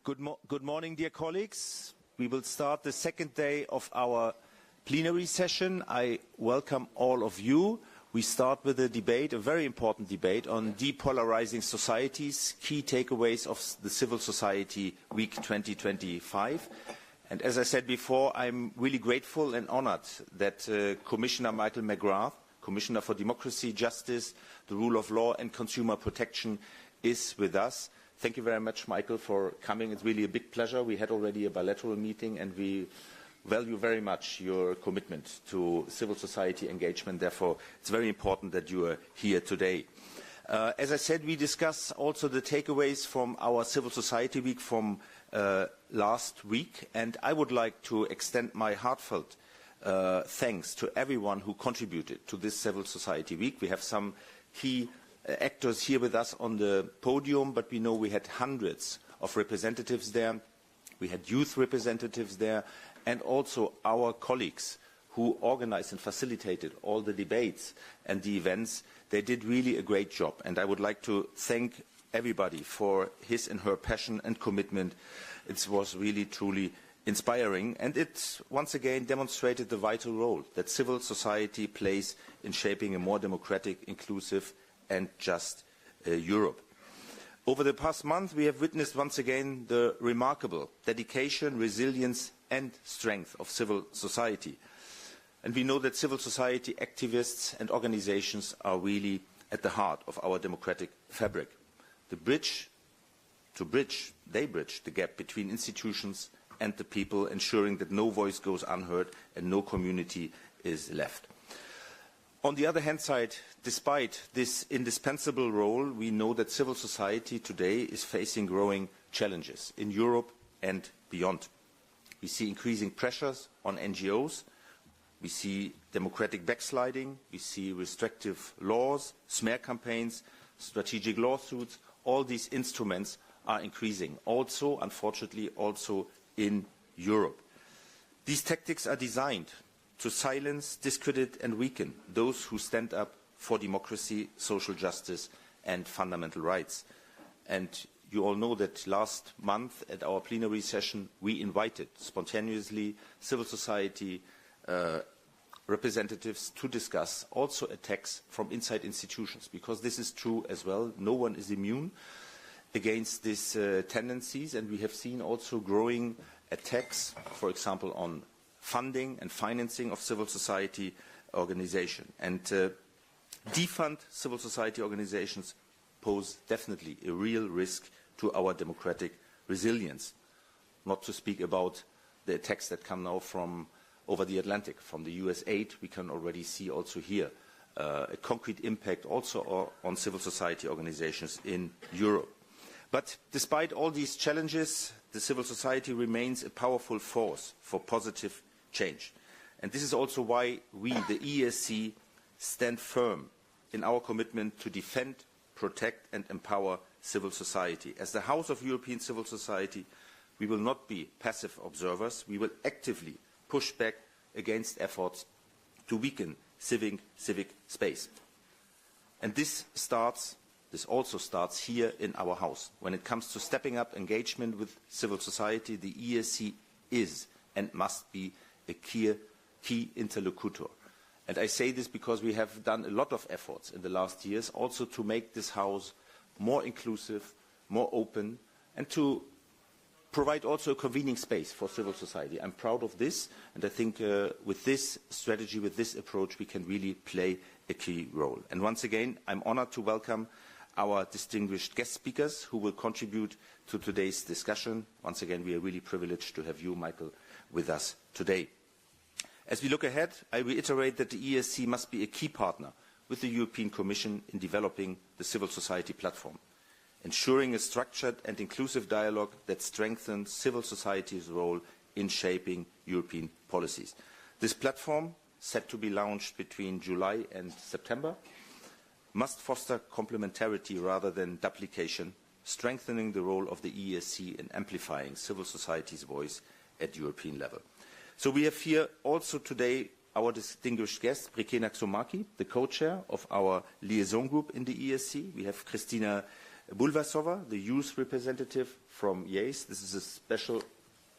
Good morning, dear colleagues. We will start the second day of our plenary session. I welcome all of you. We start with a debate, a very important debate on de-polarising societies, key takeaways of the Civil Society Week 2025. And as I said before, I'm really grateful and honored that Commissioner Michael McGrath, Commissioner for Democracy, Justice, the Rule of Law and Consumer Protection, is with us. Thank you very much, Michael, for coming. It's really a big pleasure. We had already a bilateral meeting, and we value very much your commitment to civil society engagement. Therefore, it's very important that you are here today. As I said, we discuss also the takeaways from our Civil Society Week from last week, and I would like to extend my heartfelt thanks to everyone who contributed to this Civil Society Week. We have some key actors here with us on the podium, but we know we had hundreds of representatives there. We had youth representatives there, and also our colleagues who organized and facilitated all the debates and the events. They did really a great job, and I would like to thank everybody for his and her passion and commitment. It was really, truly inspiring, and it once again demonstrated the vital role that civil society plays in shaping a more democratic, inclusive and just Europe. Over the past month, we have witnessed once again the remarkable dedication, resilience and strength of civil society. And we know that civil society activists and organizations are really at the heart of our democratic fabric. They bridge the gap between institutions and the people, ensuring that no voice goes unheard and no community is left. On the other hand side, despite this indispensable role, we know that civil society today is facing growing challenges in Europe and beyond. We see increasing pressures on NGOs, we see democratic backsliding, we see restrictive laws, smear campaigns, strategic lawsuits. All these instruments are increasing, also, unfortunately, also in Europe. These tactics are designed to silence, discredit and weaken those who stand up for democracy, social justice and fundamental rights. And you all know that last month at our plenary session we invited spontaneously civil society representatives to discuss also attacks from inside institutions, because this is true as well. No one is immune against these tendencies, and we have seen also growing attacks, for example, on funding and financing of civil society organizations. And defund civil society organizations pose definitely a real risk to our democratic resilience. Not to speak about the attacks that come now from over the Atlantic, from the US aid. We can already see also here a concrete impact also on civil society organizations in Europe. But despite all these challenges, the civil society remains a powerful force for positive change. And this is also why we, the EESC, stand firm in our commitment to defend, protect and empower civil society. As the House of European Civil Society, we will not be passive observers. We will actively push back against efforts to weaken civic space. And this also starts here in our House. When it comes to stepping up engagement with civil society, the EESC is and must be a key interlocutor. And I say this because we have done a lot of efforts in the last years also to make this House more inclusive, more open, and to provide also a convening space for civil society. I'm proud of this, and I think with this strategy, with this approach, we can really play a key role. And once again, I'm honored to welcome our distinguished guest speakers who will contribute to today's discussion. Once again, we are really privileged to have you, Michael, with us today. As we look ahead, I reiterate that the EESC must be a key partner with the European Commission in developing the civil society platform, ensuring a structured and inclusive dialogue that strengthens civil society's role in shaping European policies. This platform, set to be launched between July and September, must foster complementarity rather than duplication, strengthening the role of the EESC in amplifying civil society's voice at European level. So we have here also today our distinguished guest, Brikena Xhomaqi, the co-chair of our liaison group in the EESC. We have Kristýna Bulvasová, the youth representative from EESC. This is a special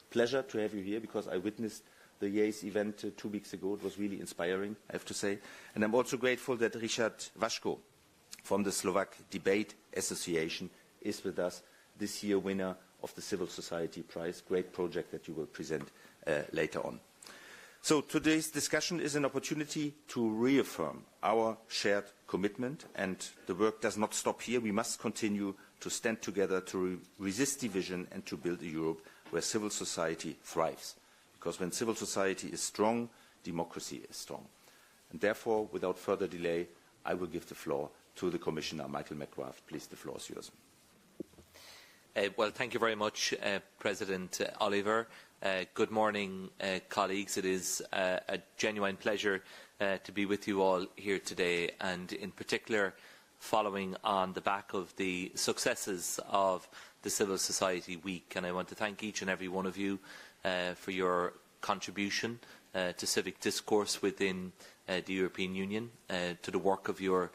pleasure to have you here because I witnessed the EESC event 2 weeks ago. It was really inspiring, I have to say. And I'm also grateful that Richard Vaško from the Slovak Debate Association is with us, this year winner of the Civil Society Prize. Great project that you will present later on. So today's discussion is an opportunity to reaffirm our shared commitment, and the work does not stop here. We must continue to stand together to resist division and to build a Europe where civil society thrives. Because when civil society is strong, democracy is strong. And therefore, without further delay, I will give the floor to the Commissioner, Michael McGrath. Please, the floor is yours. Well, thank you very much, President Oliver. Good morning, colleagues. It is a genuine pleasure to be with you all here today, and in particular following on the back of the successes of the Civil Society Week. And I want to thank each and every one of you for your contribution to civic discourse within the European Union, to the work of your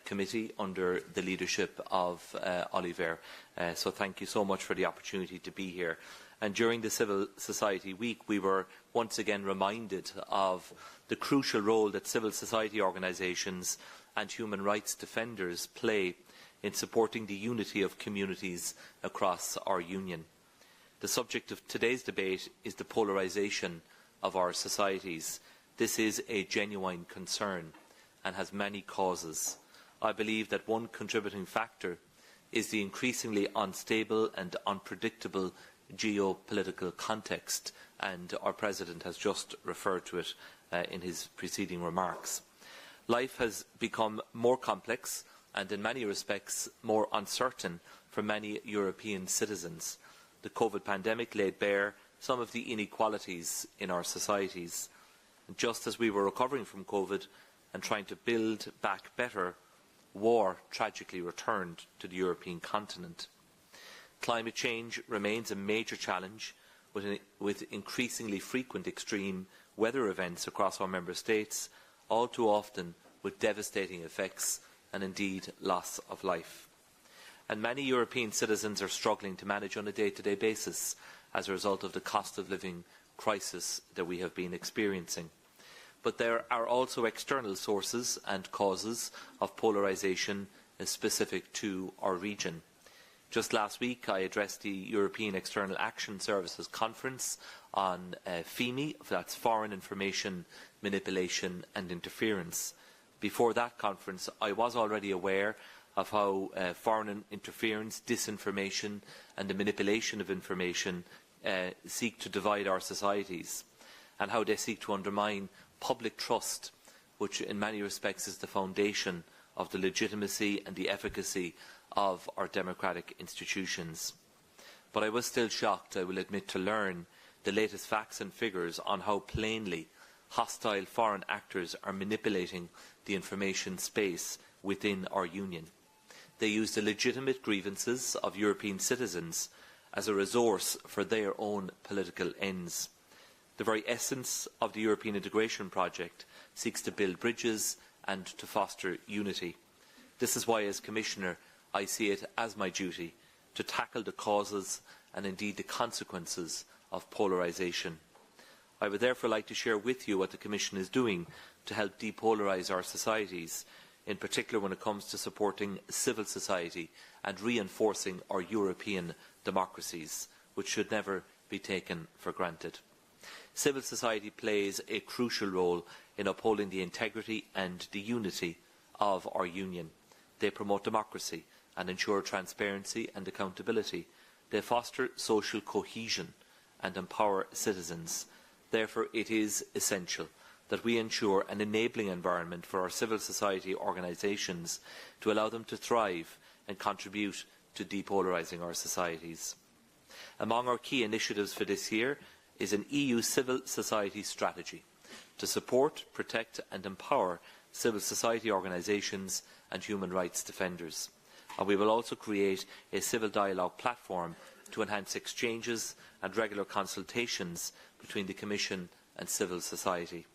committee under the leadership of Oliver. So thank you so much for the opportunity to be here. And during the Civil Society Week, we were once again reminded of the crucial role that civil society organisations and human rights defenders play in supporting the unity of communities across our Union. The subject of today's debate is the polarisation of our societies. This is a genuine concern and has many causes. I believe that one contributing factor is the increasingly unstable and unpredictable geopolitical context, and our President has just referred to it in his preceding remarks. Life has become more complex and in many respects more uncertain for many European citizens. The COVID pandemic laid bare some of the inequalities in our societies. And just as we were recovering from COVID and trying to build back better, war tragically returned to the European continent. Climate change remains a major challenge, with increasingly frequent extreme weather events across our member states, all too often with devastating effects and indeed loss of life. And many European citizens are struggling to manage on a day-to-day basis as a result of the cost of living crisis that we have been experiencing. But there are also external sources and causes of polarisation specific to our region. Just last week, I addressed the European External Action Services Conference on FIMI, that's Foreign Information Manipulation and Interference. Before that conference, I was already aware of how foreign interference, disinformation and the manipulation of information seek to divide our societies, and how they seek to undermine public trust, which in many respects is the foundation of the legitimacy and the efficacy of our democratic institutions. But I was still shocked, I will admit, to learn the latest facts and figures on how plainly hostile foreign actors are manipulating the information space within our Union. They use the legitimate grievances of European citizens as a resource for their own political ends. The very essence of the European integration project seeks to build bridges and to foster unity. This is why, as Commissioner, I see it as my duty to tackle the causes and indeed the consequences of polarisation. I would therefore like to share with you what the Commission is doing to help depolarise our societies, in particular when it comes to supporting civil society and reinforcing our European democracies, which should never be taken for granted. Civil society plays a crucial role in upholding the integrity and the unity of our Union. They promote democracy and ensure transparency and accountability. They foster social cohesion and empower citizens. Therefore, it is essential that we ensure an enabling environment for our civil society organisations to allow them to thrive and contribute to depolarising our societies. Among our key initiatives for this year is an EU civil society strategy to support, protect and empower civil society organisations and human rights defenders. And we will also create a civil dialogue platform to enhance exchanges and regular consultations between the Commission and civil society.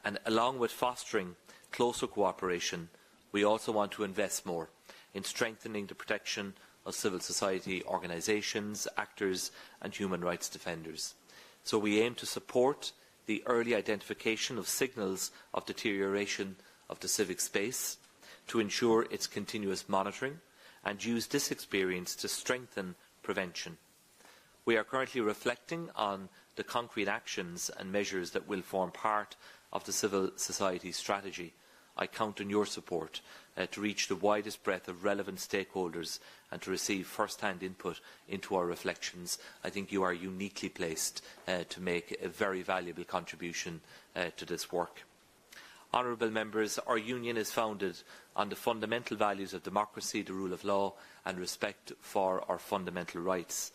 And along with fostering closer cooperation, we also want to invest more in strengthening the protection of civil society organisations, actors and human rights defenders. So we aim to support the early identification of signals of deterioration of the civic space, to ensure its continuous monitoring, and use this experience to strengthen prevention. We are currently reflecting on the concrete actions and measures that will form part of the civil society strategy. I count on your support to reach the widest breadth of relevant stakeholders and to receive first-hand input into our reflections. I think you are uniquely placed to make a very valuable contribution to this work. Honourable Members, our Union is founded on the fundamental values of democracy, the rule of law and respect for our fundamental rights.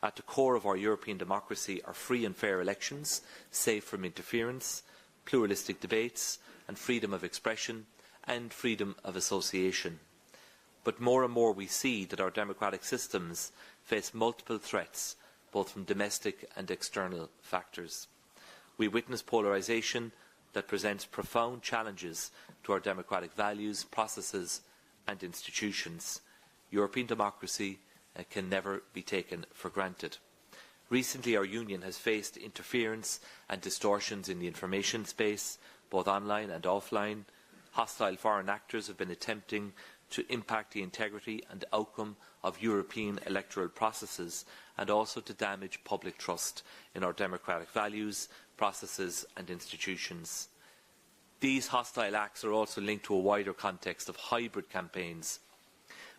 At the core of our European democracy are free and fair elections, safe from interference, pluralistic debates and freedom of expression and freedom of association. But more and more we see that our democratic systems face multiple threats, both from domestic and external factors. We witness polarisation that presents profound challenges to our democratic values, processes and institutions. European democracy can never be taken for granted. Recently, our Union has faced interference and distortions in the information space, both online and offline. Hostile foreign actors have been attempting to impact the integrity and outcome of European electoral processes and also to damage public trust in our democratic values, processes and institutions. These hostile acts are also linked to a wider context of hybrid campaigns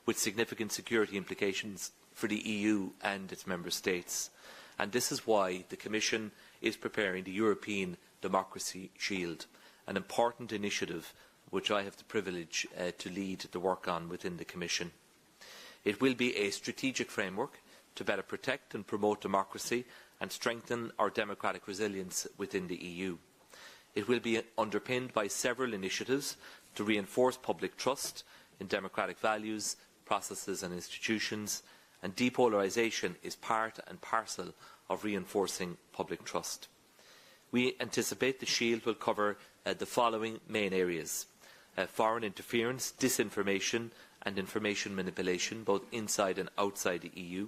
with significant security implications for the EU and its member states. And this is why the Commission is preparing the European Democracy Shield, an important initiative which I have the privilege to lead the work on within the Commission. It will be a strategic framework to better protect and promote democracy and strengthen our democratic resilience within the EU. It will be underpinned by several initiatives to reinforce public trust in democratic values, processes and institutions, and depolarisation is part and parcel of reinforcing public trust. We anticipate the Shield will cover the following main areas: foreign interference, disinformation and information manipulation, both inside and outside the EU,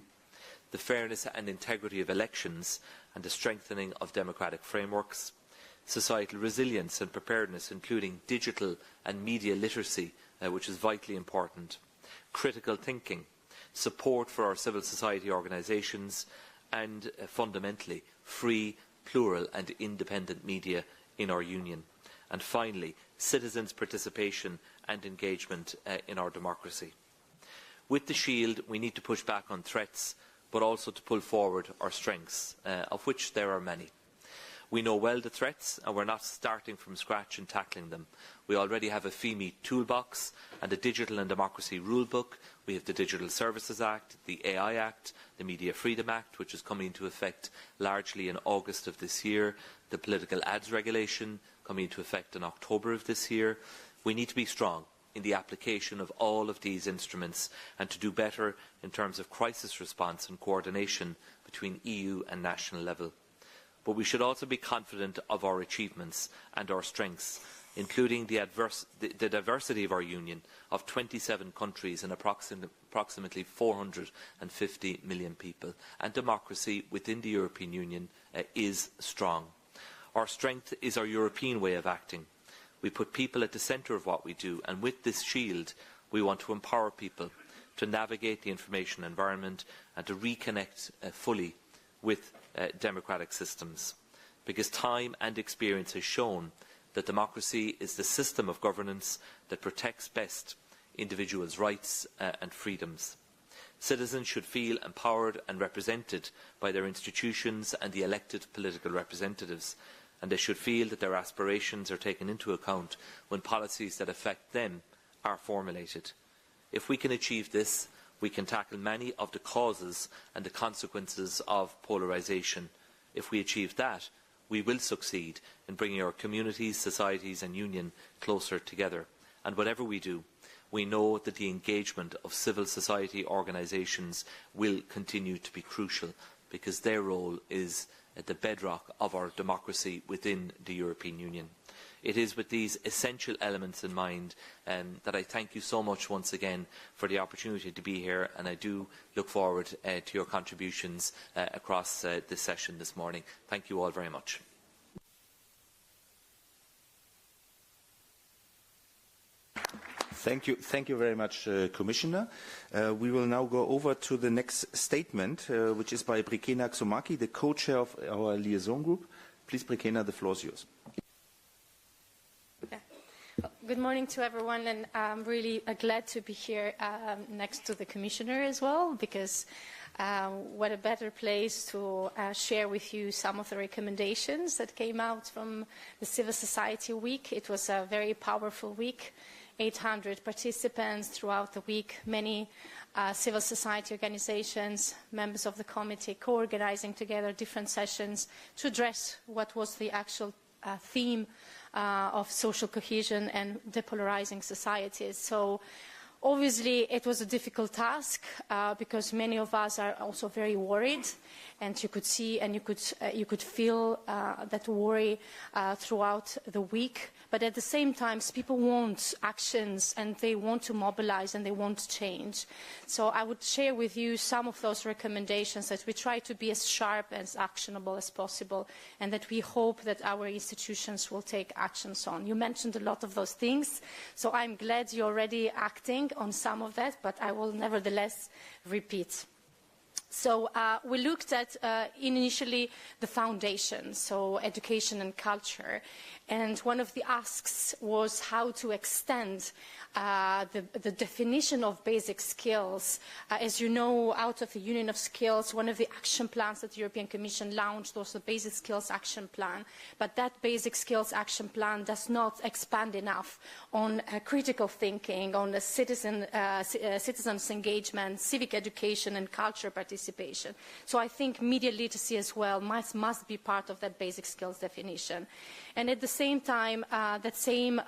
the fairness and integrity of elections and the strengthening of democratic frameworks, societal resilience and preparedness, including digital and media literacy, which is vitally important, critical thinking, support for our civil society organisations, and fundamentally, free, plural and independent media in our Union. And finally, citizens' participation and engagement in our democracy. With the Shield, we need to push back on threats, but also to pull forward our strengths, of which there are many. We know well the threats, and we're not starting from scratch and tackling them. We already have a FEMI toolbox and a Digital and Democracy Rulebook. We have the Digital Services Act, the AI Act, the Media Freedom Act, which is coming into effect largely in August of this year, the Political Ads Regulation coming into effect in October of this year. We need to be strong in the application of all of these instruments and to do better in terms of crisis response and coordination between EU and national level. But we should also be confident of our achievements and our strengths, including the diversity of our Union of 27 countries and approximately 450 million people. And democracy within the European Union is strong. Our strength is our European way of acting. We put people at the centre of what we do, and with this Shield, we want to empower people to navigate the information environment and to reconnect fully with democratic systems, because time and experience has shown that democracy is the system of governance that protects best individuals' rights and freedoms. Citizens should feel empowered and represented by their institutions and the elected political representatives, and they should feel that their aspirations are taken into account when policies that affect them are formulated. If we can achieve this, we can tackle many of the causes and the consequences of polarisation. If we achieve that, we will succeed in bringing our communities, societies and union closer together. And whatever we do, we know that the engagement of civil society organisations will continue to be crucial, because their role is at the bedrock of our democracy within the European Union. it is with these essential elements in mind that I thank you so much once again for the opportunity to be here, and I do look forward to your contributions across this session this morning. Thank you all very much. Thank you very much, Commissioner. We will now go over to the next statement, which is by Brikena Xhomaqi, the co-chair of our liaison group. Please, Brikena, the floor is yours. Good morning to everyone, and I'm really glad to be here next to the Commissioner as well, because what a better place to share with you some of the recommendations that came out from the Civil Society Week. It was a very powerful week. 800 participants throughout the week, many civil society organizations, members of the committee co-organizing together different sessions to address what was the actual theme of social cohesion and depolarizing societies. So obviously it was a difficult task because many of us are also very worried, and you could see and you could feel that worry throughout the week. But at the same time, people want actions, and they want to mobilize, and they want change. So I would share with you some of those recommendations that we try to be as sharp and as actionable as possible, and that we hope that our institutions will take actions on. You mentioned a lot of those things, so I'm glad you're already acting on some of that, but I will nevertheless repeat. So we looked at initially the foundation, so education and culture. And one of the asks was how to extend the definition of basic skills. As you know, out of the Union of Skills, one of the action plans that the European Commission launched was the Basic Skills Action Plan. But that Basic Skills Action Plan does not expand enough on critical thinking, on citizens' engagement, civic education, and culture participation. So I think media literacy as well must be part of that basic skills definition. And at the same time, that same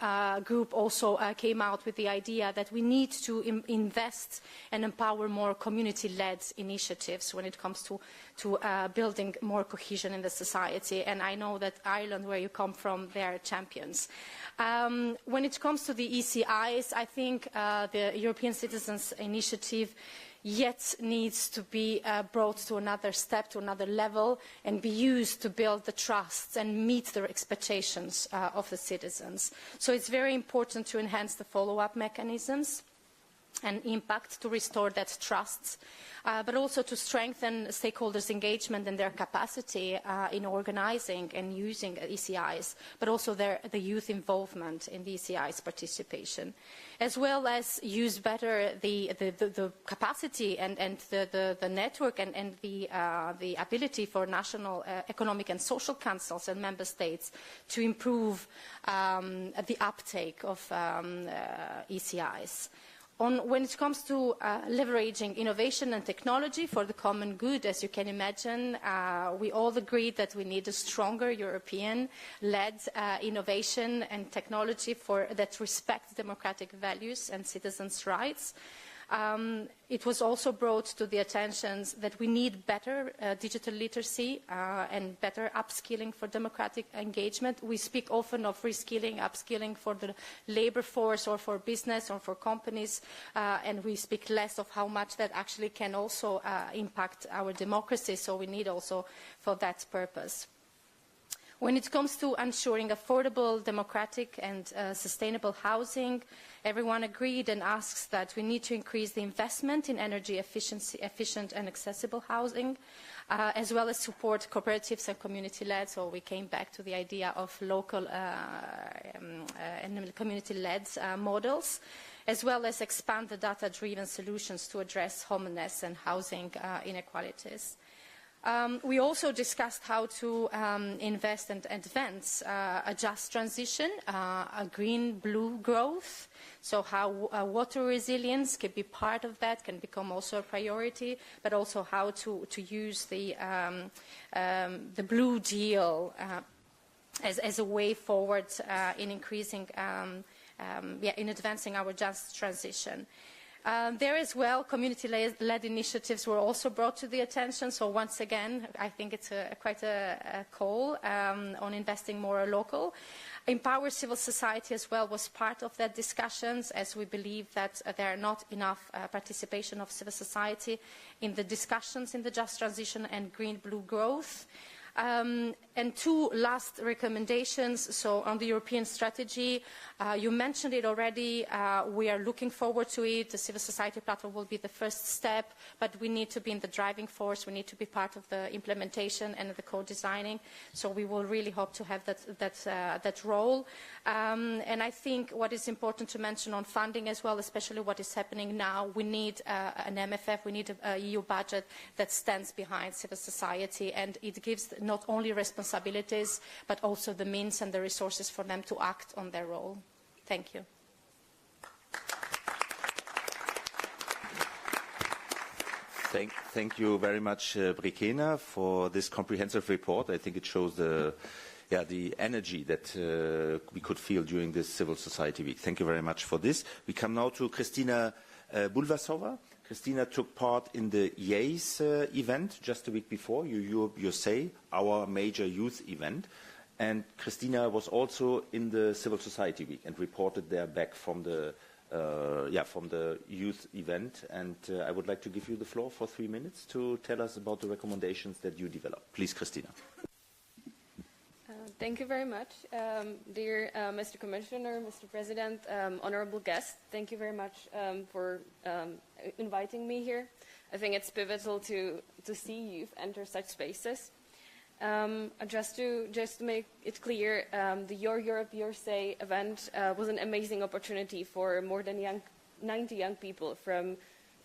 group also came out with the idea that we need to invest and empower more community-led initiatives when it comes to building more cohesion in the society. And I know that Ireland, where you come from, they are champions. When it comes to the ECIs, I think the European Citizens Initiative yet needs to be brought to another step, to another level, and be used to build the trust and meet the expectations of the citizens. So it's very important to enhance the follow-up mechanisms and impact to restore that trust, but also to strengthen stakeholders' engagement and their capacity in organizing and using ECIs, but also the youth involvement in the ECIs participation, as well as use better the capacity and the network and the ability for national economic and social councils and member states to improve the uptake of ECIs. When it comes to leveraging innovation and technology for the common good, as you can imagine, we all agree that we need a stronger European-led innovation and technology that respects democratic values and citizens' rights. It was also brought to the attention that we need better digital literacy and better upskilling for democratic engagement. We speak often of reskilling, upskilling for the labor force or for business or for companies, and we speak less of how much that actually can also impact our democracy, so we need also for that purpose. When it comes to ensuring affordable, democratic and sustainable housing, everyone agreed and asks that we need to increase the investment in energy efficient and accessible housing, as well as support cooperatives and community-led. So we came back to the idea of local and community-led models, as well as expand the data-driven solutions to address homelessness and housing inequalities. We also discussed how to invest and advance a just transition, a green-blue growth, so how water resilience can be part of that, can become also a priority, but also how to use the Blue Deal as a way forward in increasing, in advancing our just transition. There as well, community-led initiatives were also brought to the attention. So once again, I think it's quite a call on investing more local. Empower civil society as well was part of that discussions, as we believe that there are not enough participation of civil society in the discussions in the just transition and green-blue growth. And two last recommendations. So on the European strategy, you mentioned it already. We are looking forward to it. The civil society platform will be the first step, but we need to be in the driving force. We need to be part of the implementation and the co-designing. So we will really hope to have that role. And I think what is important to mention on funding as well, especially what is happening now, we need an MFF, we need an EU budget that stands behind civil society, and it gives not only responsibilities, but also the means and the resources for them to act on their role. Thank you. Thank you very much, Brikena, for this comprehensive report. I think it shows the energy that we could feel during this Civil Society Week. Thank you very much for this. We come now to Kristýna Bulvasová. Kristýna took part in the EESC event just a week before, you say, our major youth event. And Kristýna was also in the Civil Society Week and reported there back from the youth event. And I would like to give you the floor for 3 minutes to tell us about the recommendations that you developed. Please, Kristýna. Thank you very much. Dear Mr. Commissioner, Mr. President, honorable guests, thank you very much for inviting me here. I think it's pivotal to see youth enter such spaces. Just to make it clear, the Your Europe, Your Say event was an amazing opportunity for more than 90 young people from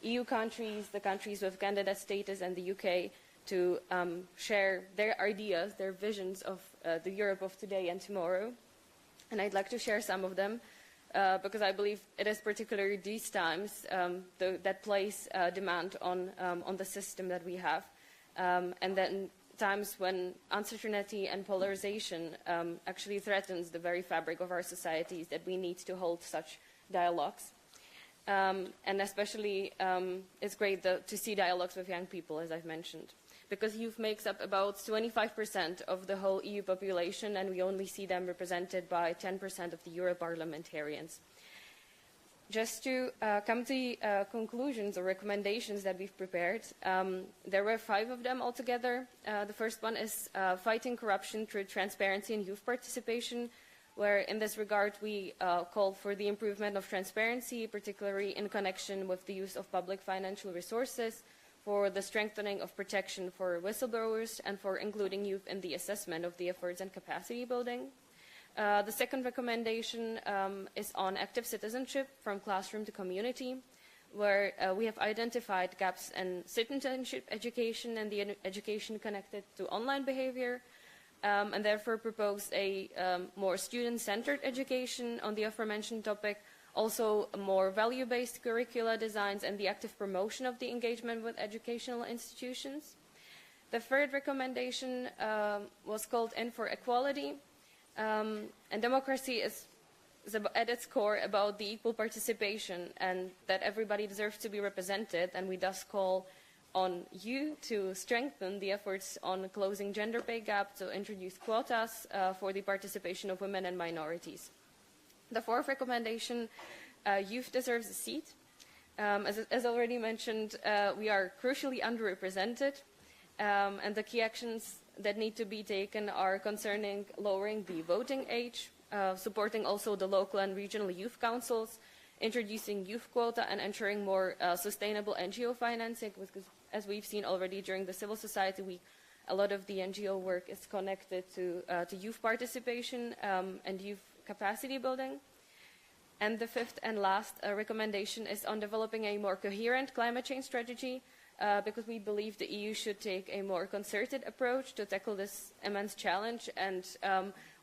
EU countries, the countries with candidate status, and the UK, to share their ideas, their visions of the Europe of today and tomorrow. And I'd like to share some of them because I believe it is particularly these times that place demand on the system that we have. And then times when uncertainty and polarization actually threatens the very fabric of our societies, that we need to hold such dialogues. And especially it's great to see dialogues with young people, as I've mentioned, because youth makes up about 25% of the whole EU population, and we only see them represented by 10% of the Euro parliamentarians. Just to come to the conclusions or recommendations that we've prepared, there were 5 of them altogether. The first one is fighting corruption through transparency and youth participation, where in this regard we call for the improvement of transparency, particularly in connection with the use of public financial resources, for the strengthening of protection for whistleblowers, and for including youth in the assessment of the efforts and capacity building. The second recommendation is on active citizenship from classroom to community, where we have identified gaps in citizenship education and the education connected to online behavior, and therefore propose a more student-centered education on the aforementioned topic, also more value-based curricula designs, and the active promotion of the engagement with educational institutions. The third recommendation was called In for Equality, and democracy is at its core about the equal participation and that everybody deserves to be represented, and we thus call on you to strengthen the efforts on closing gender pay gap, to introduce quotas for the participation of women and minorities. The fourth recommendation, youth deserves a seat. As already mentioned, we are crucially underrepresented, and the key actions that need to be taken are concerning lowering the voting age, supporting also the local and regional youth councils, introducing youth quota, and ensuring more sustainable NGO financing, because as we've seen already during the Civil Society Week, a lot of the NGO work is connected to youth participation and youth capacity building. And the fifth and last recommendation is on developing a more coherent climate change strategy, because we believe the EU should take a more concerted approach to tackle this immense challenge. And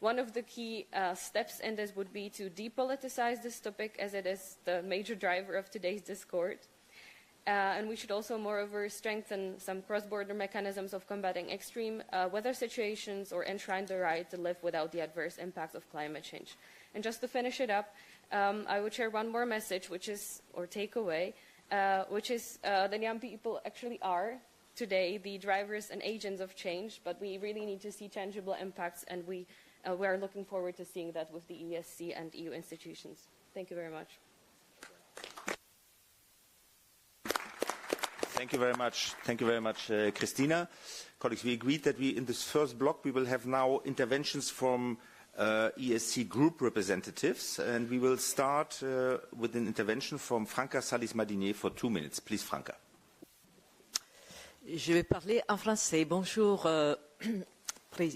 one of the key steps in this would be to depoliticize this topic, as it is the major driver of today's discord. And we should also, moreover, strengthen some cross-border mechanisms of combating extreme weather situations, or enshrine the right to live without the adverse impacts of climate change. And just to finish it up, I would share one more message, or takeaway, which is that young people actually are today the drivers and agents of change, but we really need to see tangible impacts, and we we are looking forward to seeing that with the EESC and EU institutions. Thank you very much. Thank you very much. Thank you very much, Kristýna. Colleagues, we agreed that in this first block we will have now interventions from EESC group representatives, and we will start with an intervention from Franca Salis-Madinier for 2 minutes. Please, Franca. Je vais parler en français. Bonjour,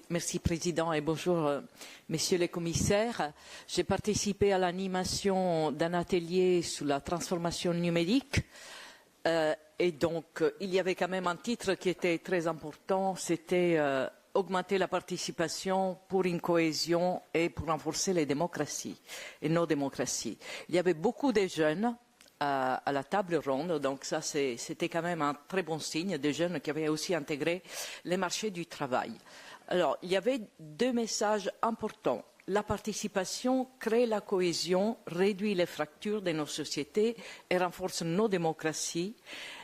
merci Président, et bonjour Messieurs les commissaires. J'ai participé à l'animation d'un atelier sur la transformation numérique. Et donc, il y avait quand même un titre qui était très important, c'était augmenter la participation pour une cohésion et pour renforcer les démocraties et nos démocraties. Il y avait beaucoup de jeunes à la table ronde, donc ça c'était quand même un très bon signe, des jeunes qui avaient aussi intégré les marchés du travail. Alors, il y avait 2 messages importants. La participation crée la cohésion, réduit les fractures de nos sociétés et renforce nos démocraties.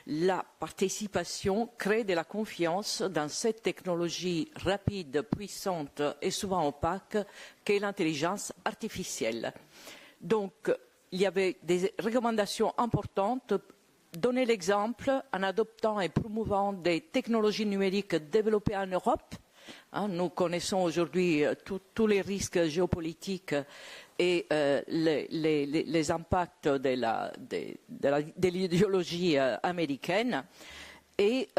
La participation crée de la confiance dans cette technologie rapide, puissante et souvent opaque qu'est l'intelligence artificielle. Donc, il y avait des recommandations importantes. Donner l'exemple en adoptant et promouvant des technologies numériques développées en Europe. Nous connaissons aujourd'hui tous les risques géopolitiques et les impacts de l'idéologie américaine. Et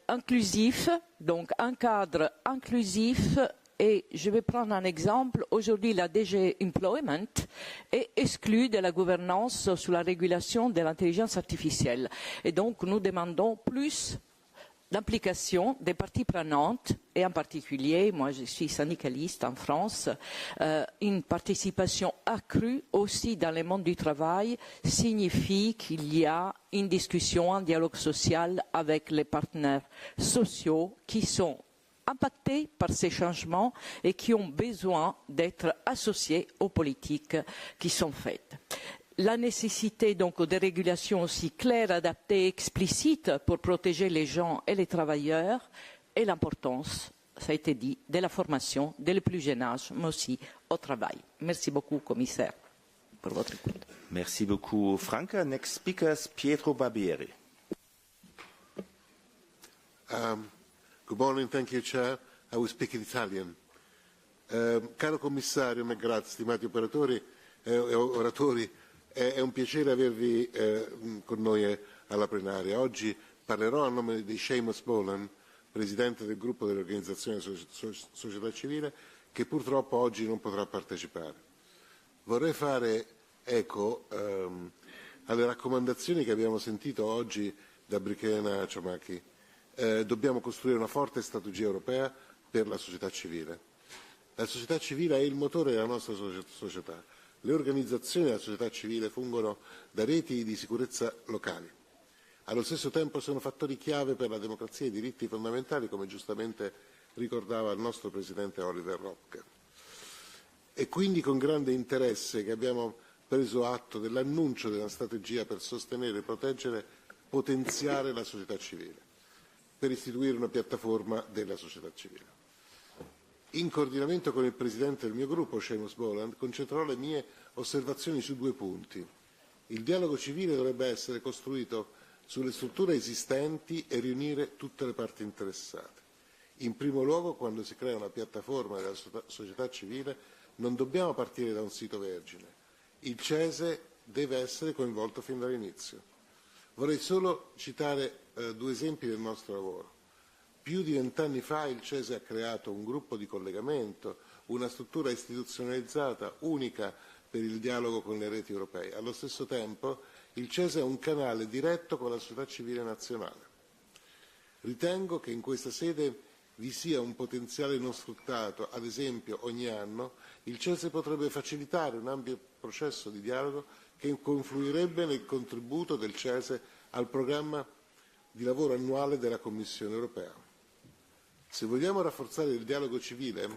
inclusif, donc un cadre inclusif. Et je vais prendre un exemple. Aujourd'hui, la DG Employment est exclue de la gouvernance sous la régulation de l'intelligence artificielle. Et donc, nous demandons plus l'implication des parties prenantes, et en particulier, moi je suis syndicaliste en France, une participation accrue aussi dans le monde du travail signifie qu'il y a une discussion, un dialogue social avec les partenaires sociaux qui sont impactés par ces changements et qui ont besoin d'être associés aux politiques qui sont faites. La nécessité donc de régulations aussi claires, adaptées, explicites pour protéger les gens et les travailleurs et l'importance, ça a été dit, de la formation dès le plus jeune âge, mais aussi au travail. Merci beaucoup, commissaire, pour votre écoute. Merci beaucoup, Franca. Next speaker is Pietro Barbieri. Good morning, thank you, Chair. I will speak in Italian. Caro commissario McGrath, stimati oratori, è un piacere avervi con noi alla plenaria. Oggi parlerò a nome di Seamus Boland, presidente del gruppo dell'organizzazione società civile, che purtroppo oggi non potrà partecipare. Vorrei fare eco alle raccomandazioni che abbiamo sentito oggi da Brikena Xhomaqi. Dobbiamo costruire una forte strategia europea per la società civile. La società civile è il motore della nostra società. Le organizzazioni della società civile fungono da reti di sicurezza locali. Allo stesso tempo sono fattori chiave per la democrazia e i diritti fondamentali, come giustamente ricordava il nostro Presidente Oliver Rock. È quindi con grande interesse che abbiamo preso atto dell'annuncio della strategia per sostenere, proteggere, potenziare la società civile, per istituire una piattaforma della società civile. In coordinamento con il Presidente del mio gruppo, Seamus Boland, concentrerò le mie osservazioni su 2 punti. Il dialogo civile dovrebbe essere costruito sulle strutture esistenti e riunire tutte le parti interessate. In primo luogo, quando si crea una piattaforma della società civile, non dobbiamo partire da un sito vergine. Il CESE deve essere coinvolto fin dall'inizio. Vorrei solo citare 2 esempi del nostro lavoro. Più di 20 anni fa il CESE ha creato un gruppo di collegamento, una struttura istituzionalizzata unica per il dialogo con le reti europee. Allo stesso tempo il CESE è un canale diretto con la società civile nazionale. Ritengo che in questa sede vi sia un potenziale non sfruttato. Ad esempio, ogni anno il CESE potrebbe facilitare un ampio processo di dialogo che confluirebbe nel contributo del CESE al programma di lavoro annuale della Commissione europea. Se vogliamo rafforzare il dialogo civile,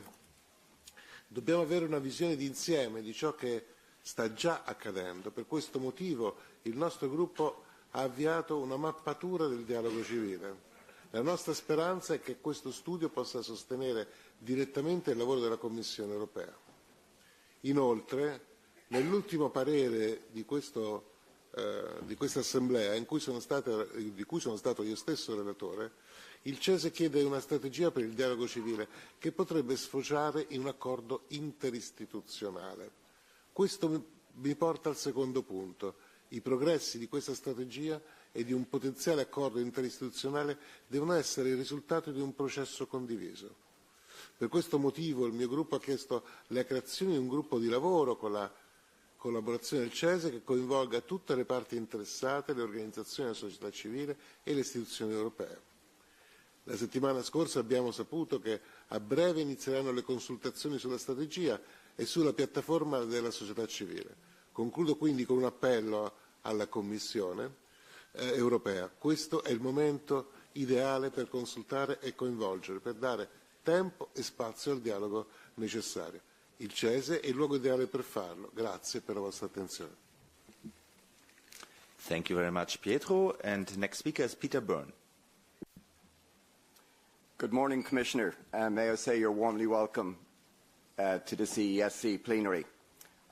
dobbiamo avere una visione d'insieme di ciò che sta già accadendo. Per questo motivo il nostro gruppo ha avviato una mappatura del dialogo civile. La nostra speranza è che questo studio possa sostenere direttamente il lavoro della Commissione europea. Inoltre, nell'ultimo parere di questa Assemblea, di cui sono stato io stesso relatore, il CESE chiede una strategia per il dialogo civile che potrebbe sfociare in un accordo interistituzionale. Questo mi porta al secondo punto. I progressi di questa strategia e di un potenziale accordo interistituzionale devono essere il risultato di un processo condiviso. Per questo motivo il mio gruppo ha chiesto la creazione di un gruppo di lavoro con la collaborazione del CESE che coinvolga tutte le parti interessate, le organizzazioni della società civile e le istituzioni europee. La settimana scorsa abbiamo saputo che a breve inizieranno le consultazioni sulla strategia e sulla piattaforma della società civile. Concludo quindi con un appello alla Commissione europea. Questo è il momento ideale per consultare e coinvolgere, per dare tempo e spazio al dialogo necessario. Il CESE è il luogo ideale per farlo. Grazie per la vostra attenzione. Thank you very much, Pietro. And next speaker is Peter Byrne. Good morning, Commissioner. May I say you're warmly welcome to this EESC Plenary.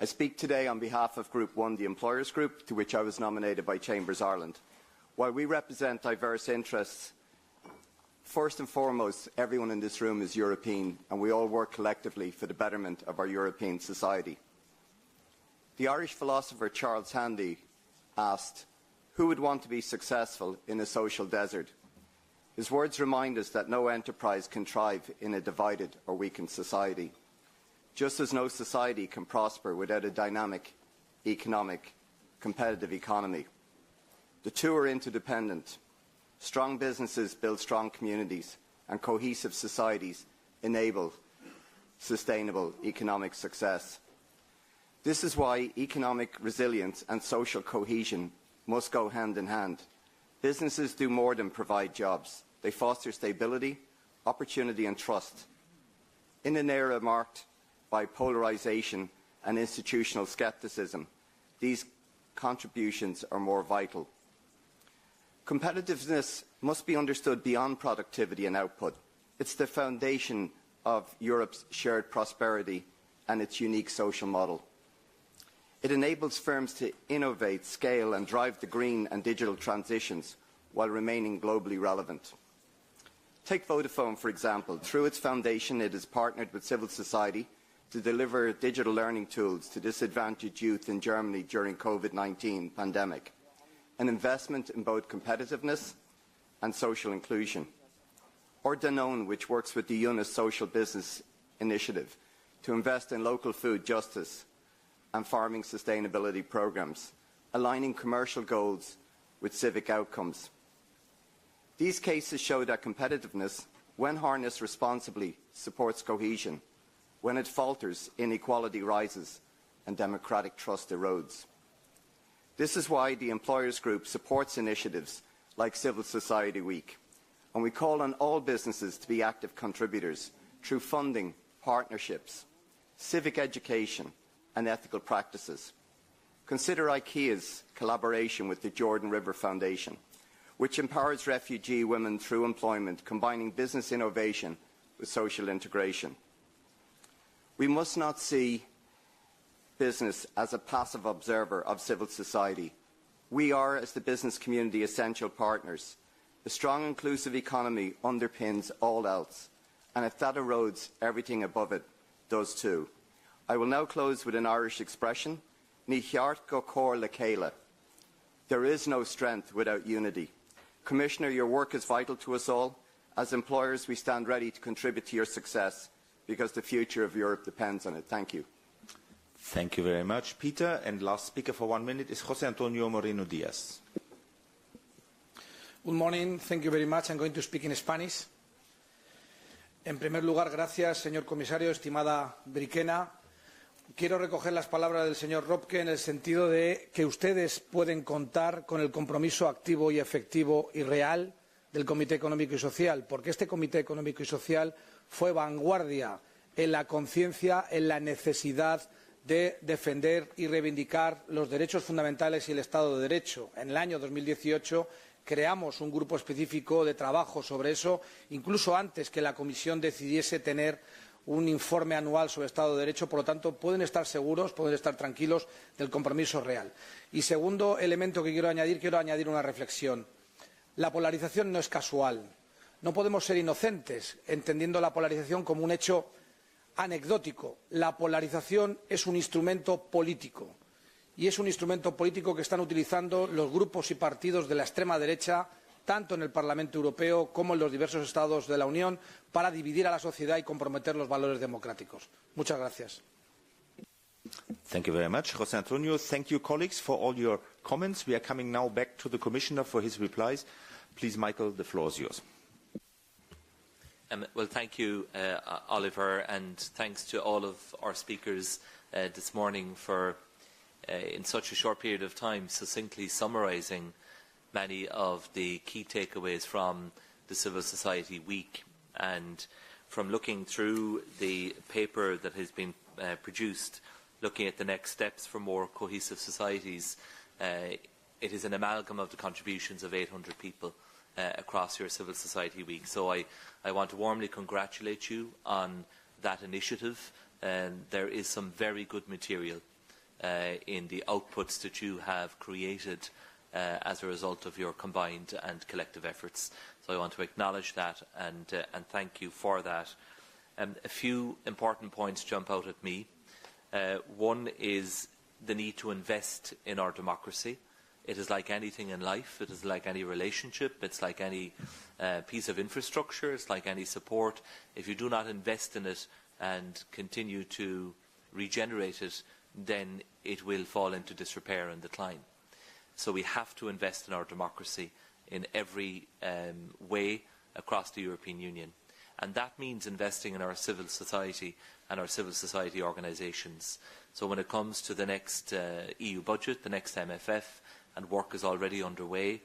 I speak today on behalf of Group 1, the Employers Group, to which I was nominated by Chambers Ireland. While we represent diverse interests, first and foremost, everyone in this room is European, and we all work collectively for the betterment of our European society. The Irish philosopher Charles Handy asked, "Who would want to be successful in a social desert?" His words remind us that no enterprise can thrive in a divided or weakened society, just as no society can prosper without a dynamic, economic, competitive economy. The two are interdependent. Strong businesses build strong communities, and cohesive societies enable sustainable economic success. This is why economic resilience and social cohesion must go hand in hand. Businesses do more than provide jobs. They foster stability, opportunity and trust. In an era marked by polarisation and institutional scepticism, these contributions are more vital. Competitiveness must be understood beyond productivity and output. It's the foundation of Europe's shared prosperity and its unique social model. It enables firms to innovate, scale and drive the green and digital transitions while remaining globally relevant. Take Vodafone, for example. Through its foundation, it has partnered with civil society to deliver digital learning tools to disadvantaged youth in Germany during COVID-19 pandemic, an investment in both competitiveness and social inclusion. Or Danone, which works with the Yunus Social Business Initiative to invest in local food justice and farming sustainability programs, aligning commercial goals with civic outcomes. These cases show that competitiveness, when harnessed responsibly, supports cohesion. When it falters, inequality rises and democratic trust erodes. This is why the Employers Group supports initiatives like Civil Society Week, and we call on all businesses to be active contributors through funding, partnerships, civic education and ethical practices. Consider IKEA's collaboration with the Jordan River Foundation, which empowers refugee women through employment, combining business innovation with social integration. We must not see business as a passive observer of civil society. We are, as the business community, essential partners. A strong, inclusive economy underpins all else, and if that erodes, everything above it does too. I will now close with an Irish expression, Ní cheart go cóir le céile. There is no strength without unity. Commissioner, your work is vital to us all. As employers, we stand ready to contribute to your success because the future of Europe depends on it. Thank you. Thank you very much, Peter. And last speaker for 1 minute is José Antonio Moreno Díaz. Good morning. Thank you very much. I'm going to speak in Spanish. En primer lugar, gracias, señor comisario, estimada Brikena. Quiero recoger las palabras del señor Robke en el sentido de que ustedes pueden contar con el compromiso activo y efectivo y real del Comité Económico y Social, porque este Comité Económico y Social fue vanguardia en la conciencia, en la necesidad de defender y reivindicar los derechos fundamentales y el Estado de Derecho. En el año 2018 creamos un grupo específico de trabajo sobre eso, incluso antes que la Comisión decidiese tener un informe anual sobre Estado de Derecho. Por lo tanto, pueden estar seguros, pueden estar tranquilos del compromiso real. Y segundo elemento que quiero añadir una reflexión. La polarización no es casual. No podemos ser inocentes entendiendo la polarización como un hecho anecdótico. La polarización es un instrumento político. Y es un instrumento político que están utilizando los grupos y partidos de la extrema derecha, tanto en el Parlamento Europeo como en los diversos Estados de la Unión, para dividir a la sociedad y comprometer los valores democráticos. Muchas gracias. Thank you very much, José Antonio. Thank you, colleagues, for all your comments. We are coming now back to the Commissioner for his replies. Please, Michael, the floor is yours. Well, thank you, Oliver, and thanks to all of our speakers this morning for, in such a short period of time, succinctly summarising many of the key takeaways from the Civil Society Week. And from looking through the paper that has been produced, looking at the next steps for more cohesive societies, it is an amalgam of the contributions of 800 people across your Civil Society Week. So I want to warmly congratulate you on that initiative. There is some very good material in the outputs that you have created as a result of your combined and collective efforts. So I want to acknowledge that and thank you for that. A few important points jump out at me. One is the need to invest in our democracy. It is like anything in life. It is like any relationship. It's like any piece of infrastructure. It's like any support. If you do not invest in it and continue to regenerate it, then it will fall into disrepair and decline. So we have to invest in our democracy in every way across the European Union. And that means investing in our civil society and our civil society organisations. So when it comes to the next EU budget, the next MFF, and work is already underway,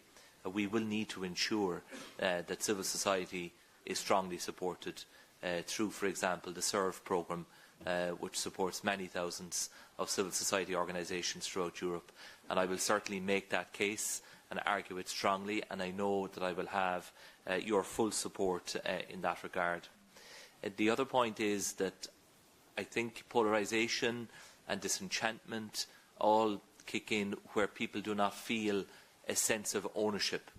we will need to ensure that civil society is strongly supported through, for example, the SERVE programme, which supports many thousands of civil society organisations throughout Europe. And I will certainly make that case and argue it strongly, and I know that I will have your full support in that regard. The other point is that I think polarisation and disenchantment all kick in where people do not feel a sense of ownership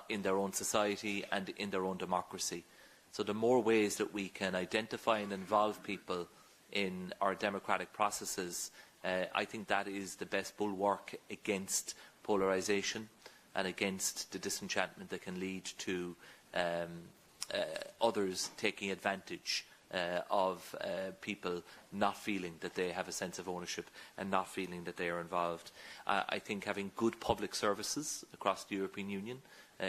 in their own society and in their own democracy. So the more ways that we can identify and involve people in our democratic processes, I think that is the best bulwark against polarisation and against the disenchantment that can lead to others taking advantage of people not feeling that they have a sense of ownership and not feeling that they are involved. I think having good public services across the European Union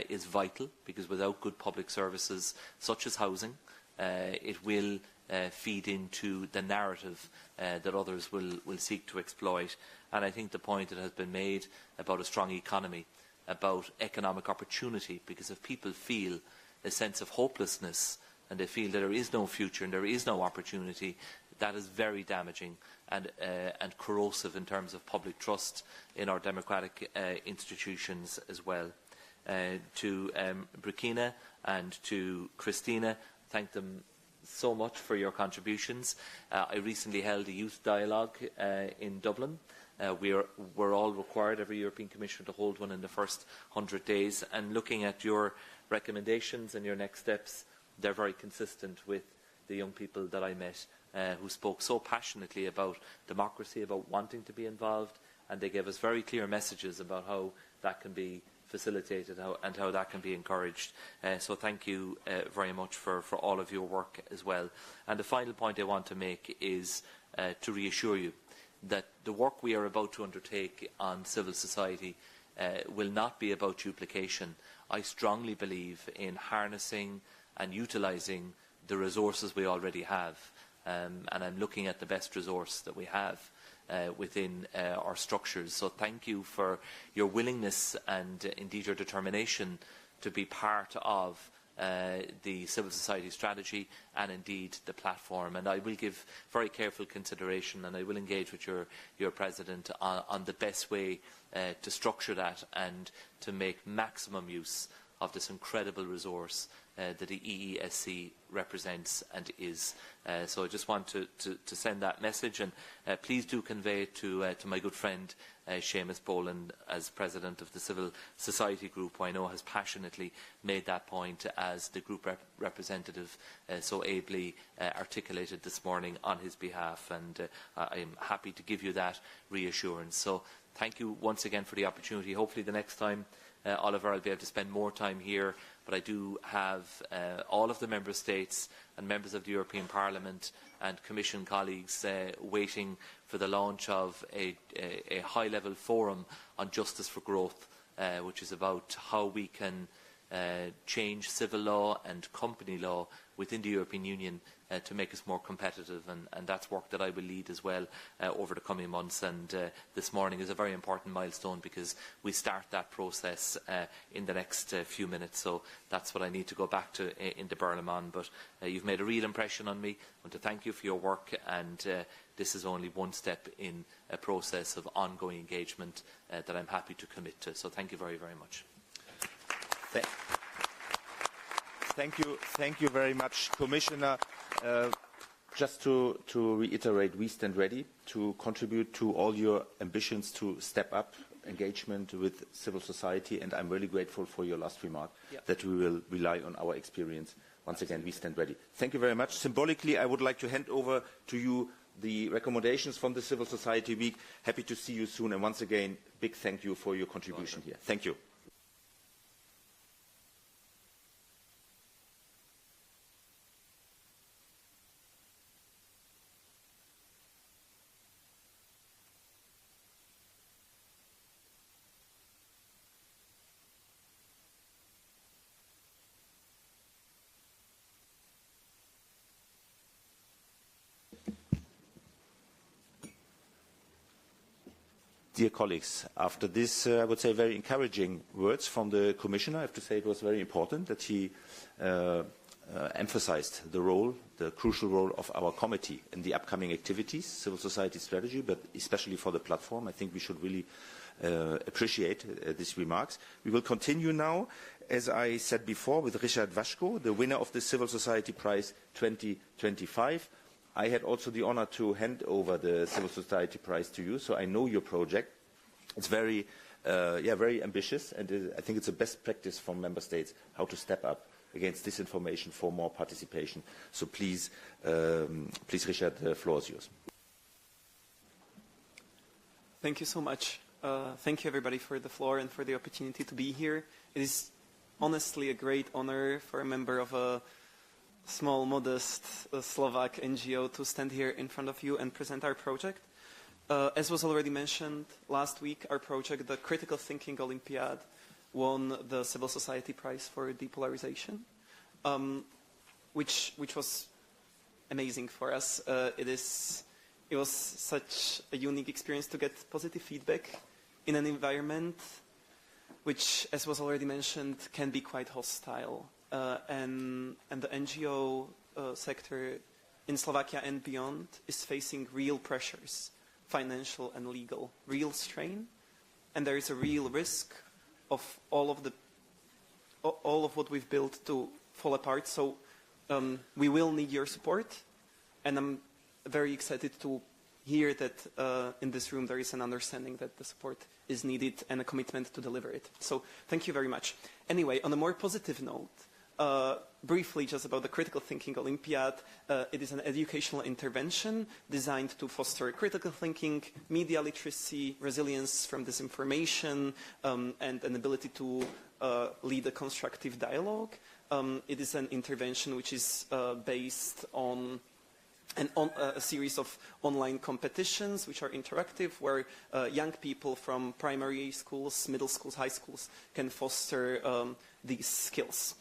is vital, because without good public services such as housing, it will feed into the narrative that others will seek to exploit. And I think the point that has been made about a strong economy, about economic opportunity, because if people feel a sense of hopelessness and they feel that there is no future and there is no opportunity, that is very damaging and corrosive in terms of public trust in our democratic institutions as well. To Brikena and to Kristýna, thank them so much for your contributions. I recently held a youth dialogue in Dublin. We're all required, every European Commissioner, to hold one in the first 100 days. And looking at your recommendations and your next steps, they're very consistent with the young people that I met who spoke so passionately about democracy, about wanting to be involved, and they gave us very clear messages about how that can be facilitated and how that can be encouraged. So thank you very much for all of your work as well. And the final point I want to make is to reassure you that the work we are about to undertake on civil society will not be about duplication. I strongly believe in harnessing and utilising the resources we already have, and I'm looking at the best resource that we have within our structures. So thank you for your willingness and indeed your determination to be part of the civil society strategy and indeed the platform. And I will give very careful consideration, and I will engage with your President on the best way to structure that and to make maximum use of this incredible resource that the EESC represents and is. So I just want to send that message, and please do convey to my good friend Seamus Boland, as President of the Civil Society Group, who I know has passionately made that point, as the group representative so ably articulated this morning on his behalf, and I am happy to give you that reassurance. So thank you once again for the opportunity. Hopefully the next time, Oliver, I'll be able to spend more time here, but I do have all of the Member States and members of the European Parliament and Commission colleagues waiting for the launch of a high-level forum on justice for growth, which is about how we can change civil law and company law within the European Union to make us more competitive, and that's work that I will lead as well over the coming months. And this morning is a very important milestone because we start that process in the next few minutes. So that's what I need to go back to in the Berlaman. But you've made a real impression on me. I want to thank you for your work, and this is only one step in a process of ongoing engagement that I'm happy to commit to. So thank you very, very much. Thank you very much, Commissioner. Just to reiterate, we stand ready to contribute to all your ambitions to step up engagement with civil society, and I'm really grateful for your last remark, that we will rely on our experience. Once again, we stand ready. Thank you very much. Symbolically, I would like to hand over to you the recommendations from the Civil Society Week. Happy to see you soon, and once again, big thank you for your contribution here. Thank you. Dear colleagues, after this, I would say, very encouraging words from the Commissioner, I have to say it was very important that he emphasized the role, the crucial role of our committee in the upcoming activities, civil society strategy, but especially for the platform. I think we should really appreciate these remarks. We will continue now, as I said before, with Richard Waschko, the winner of the Civil Society Prize 2025. I had also the honor to hand over the Civil Society Prize to you, so I know your project. It's very, very ambitious, and I think it's a best practice from member states how to step up against disinformation for more participation. So please, Richard, the floor is yours. Thank you so much. Thank you, everybody, for the floor and for the opportunity to be here. It is honestly a great honor for a member of a small, modest Slovak NGO to stand here in front of you and present our project. As was already mentioned last week, our project, the Critical Thinking Olympiad, won the Civil Society Prize for De-polarising, which was amazing for us. It was such a unique experience to get positive feedback in an environment which, as was already mentioned, can be quite hostile. And the NGO sector in Slovakia and beyond is facing real pressures, financial and legal, real strain, and there is a real risk of all of what we've built to fall apart. So we will need your support, and I'm very excited to hear that in this room there is an understanding that the support is needed and a commitment to deliver it. So thank you very much. Anyway, on a more positive note, briefly just about the Critical Thinking Olympiad. It is an educational intervention designed to foster critical thinking, media literacy, resilience from disinformation, and an ability to lead a constructive dialogue. It is an intervention which is based on a series of online competitions which are interactive, where young people from primary schools, middle schools, high schools can foster these skills.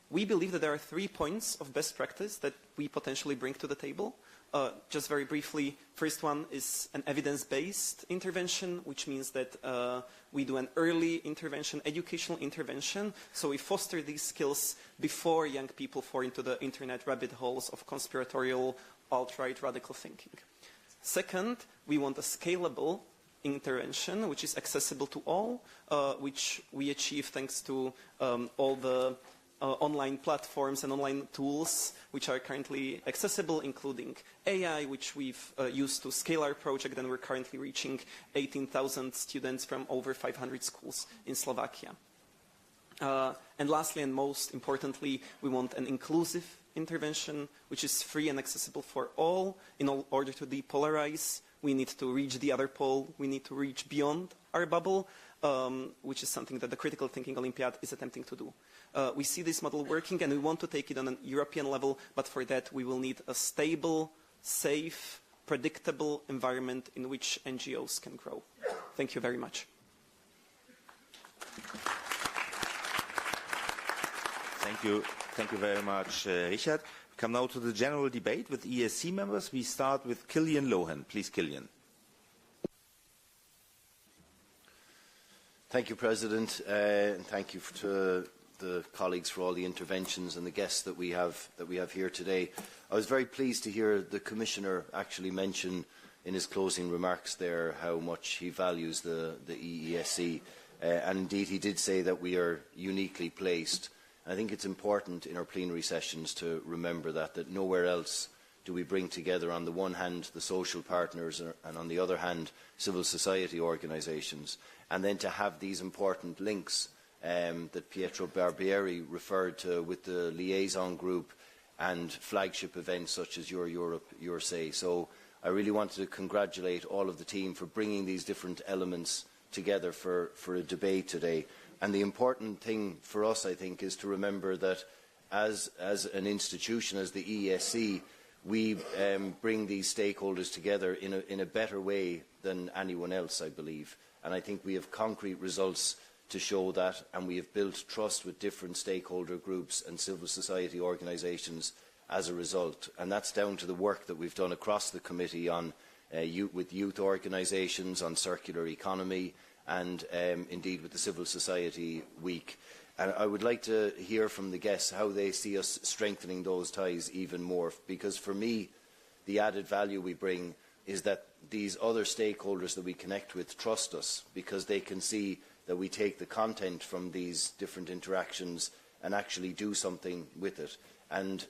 We believe that there are 3 points of best practice that we potentially bring to the table. Just very briefly, first one is an evidence-based intervention, which means that we do an early intervention, educational intervention, so we foster these skills before young people fall into the internet rabbit holes of conspiratorial, alt-right radical thinking. Second, we want a scalable intervention, which is accessible to all, which we achieve thanks to all the online platforms and online tools which are currently accessible, including AI, which we've used to scale our project, and we're currently reaching 18,000 students from over 500 schools in Slovakia. And lastly, and most importantly, we want an inclusive intervention, which is free and accessible for all. In order to depolarize, we need to reach the other pole, we need to reach beyond our bubble, which is something that the Critical Thinking Olympiad is attempting to do. We see this model working, and we want to take it on a European level, but for that we will need a stable, safe, predictable environment in which NGOs can grow. Thank you very much. Thank you very much, Richard. We come now to the general debate with EESC members. We start with Killian Lohan. Please, Killian. Thank you, President, and thank you to the colleagues for all the interventions and the guests that we have here today. I was very pleased to hear the Commissioner actually mention in his closing remarks there how much he values the EESC, and indeed he did say that we are uniquely placed. I think it's important in our plenary sessions to remember that nowhere else do we bring together, on the one hand, the social partners, and on the other hand, civil society organisations, and then to have these important links that Pietro Barbieri referred to with the liaison group and flagship events such as Your Europe, Your Say. So I really wanted to congratulate all of the team for bringing these different elements together for a debate today. And the important thing for us, I think, is to remember that as an institution, as the EESC, we bring these stakeholders together in a better way than anyone else, I believe. And I think we have concrete results to show that, and we have built trust with different stakeholder groups and civil society organisations as a result. And that's down to the work that we've done across the committee on with youth organisations, on circular economy, and indeed with the Civil Society Week. And I would like to hear from the guests how they see us strengthening those ties even more, because for me, the added value we bring is that these other stakeholders that we connect with trust us, because they can see that we take the content from these different interactions and actually do something with it. And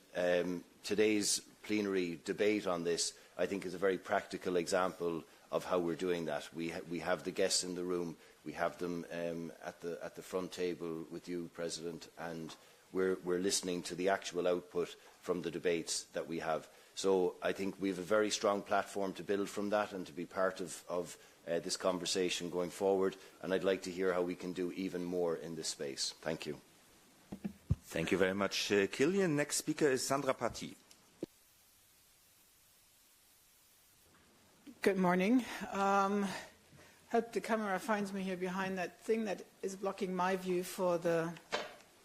today's plenary debate on this, I think, is a very practical example of how we're doing that. We have the guests in the room, we have them at the front table with you, President, and we're listening to the actual output from the debates that we have. So I think we have a very strong platform to build from that and to be part of this conversation going forward, and I'd like to hear how we can do even more in this space. Thank you. Thank you very much, Killian. Next speaker is Sandra Paty. Good morning. Hope the camera finds me here behind that thing that is blocking my view for the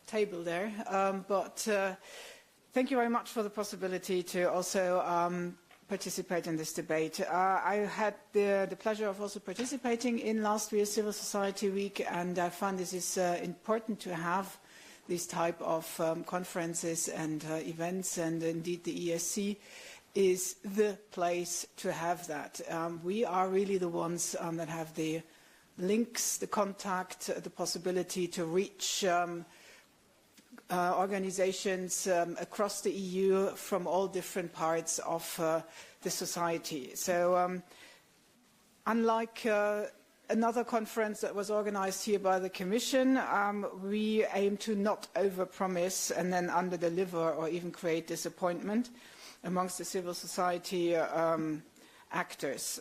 table there. Thank you very much for the possibility to also participate in this debate. I had the pleasure of also participating in last year's Civil Society Week, and I find this is important to have these type of conferences and events, and indeed the EESC is the place to have that. We are really the ones that have the links, the contact, the possibility to reach organizations across the EU from all different parts of the society. So unlike another conference that was organized here by the Commission, we aim to not overpromise and then underdeliver or even create disappointment amongst the civil society actors,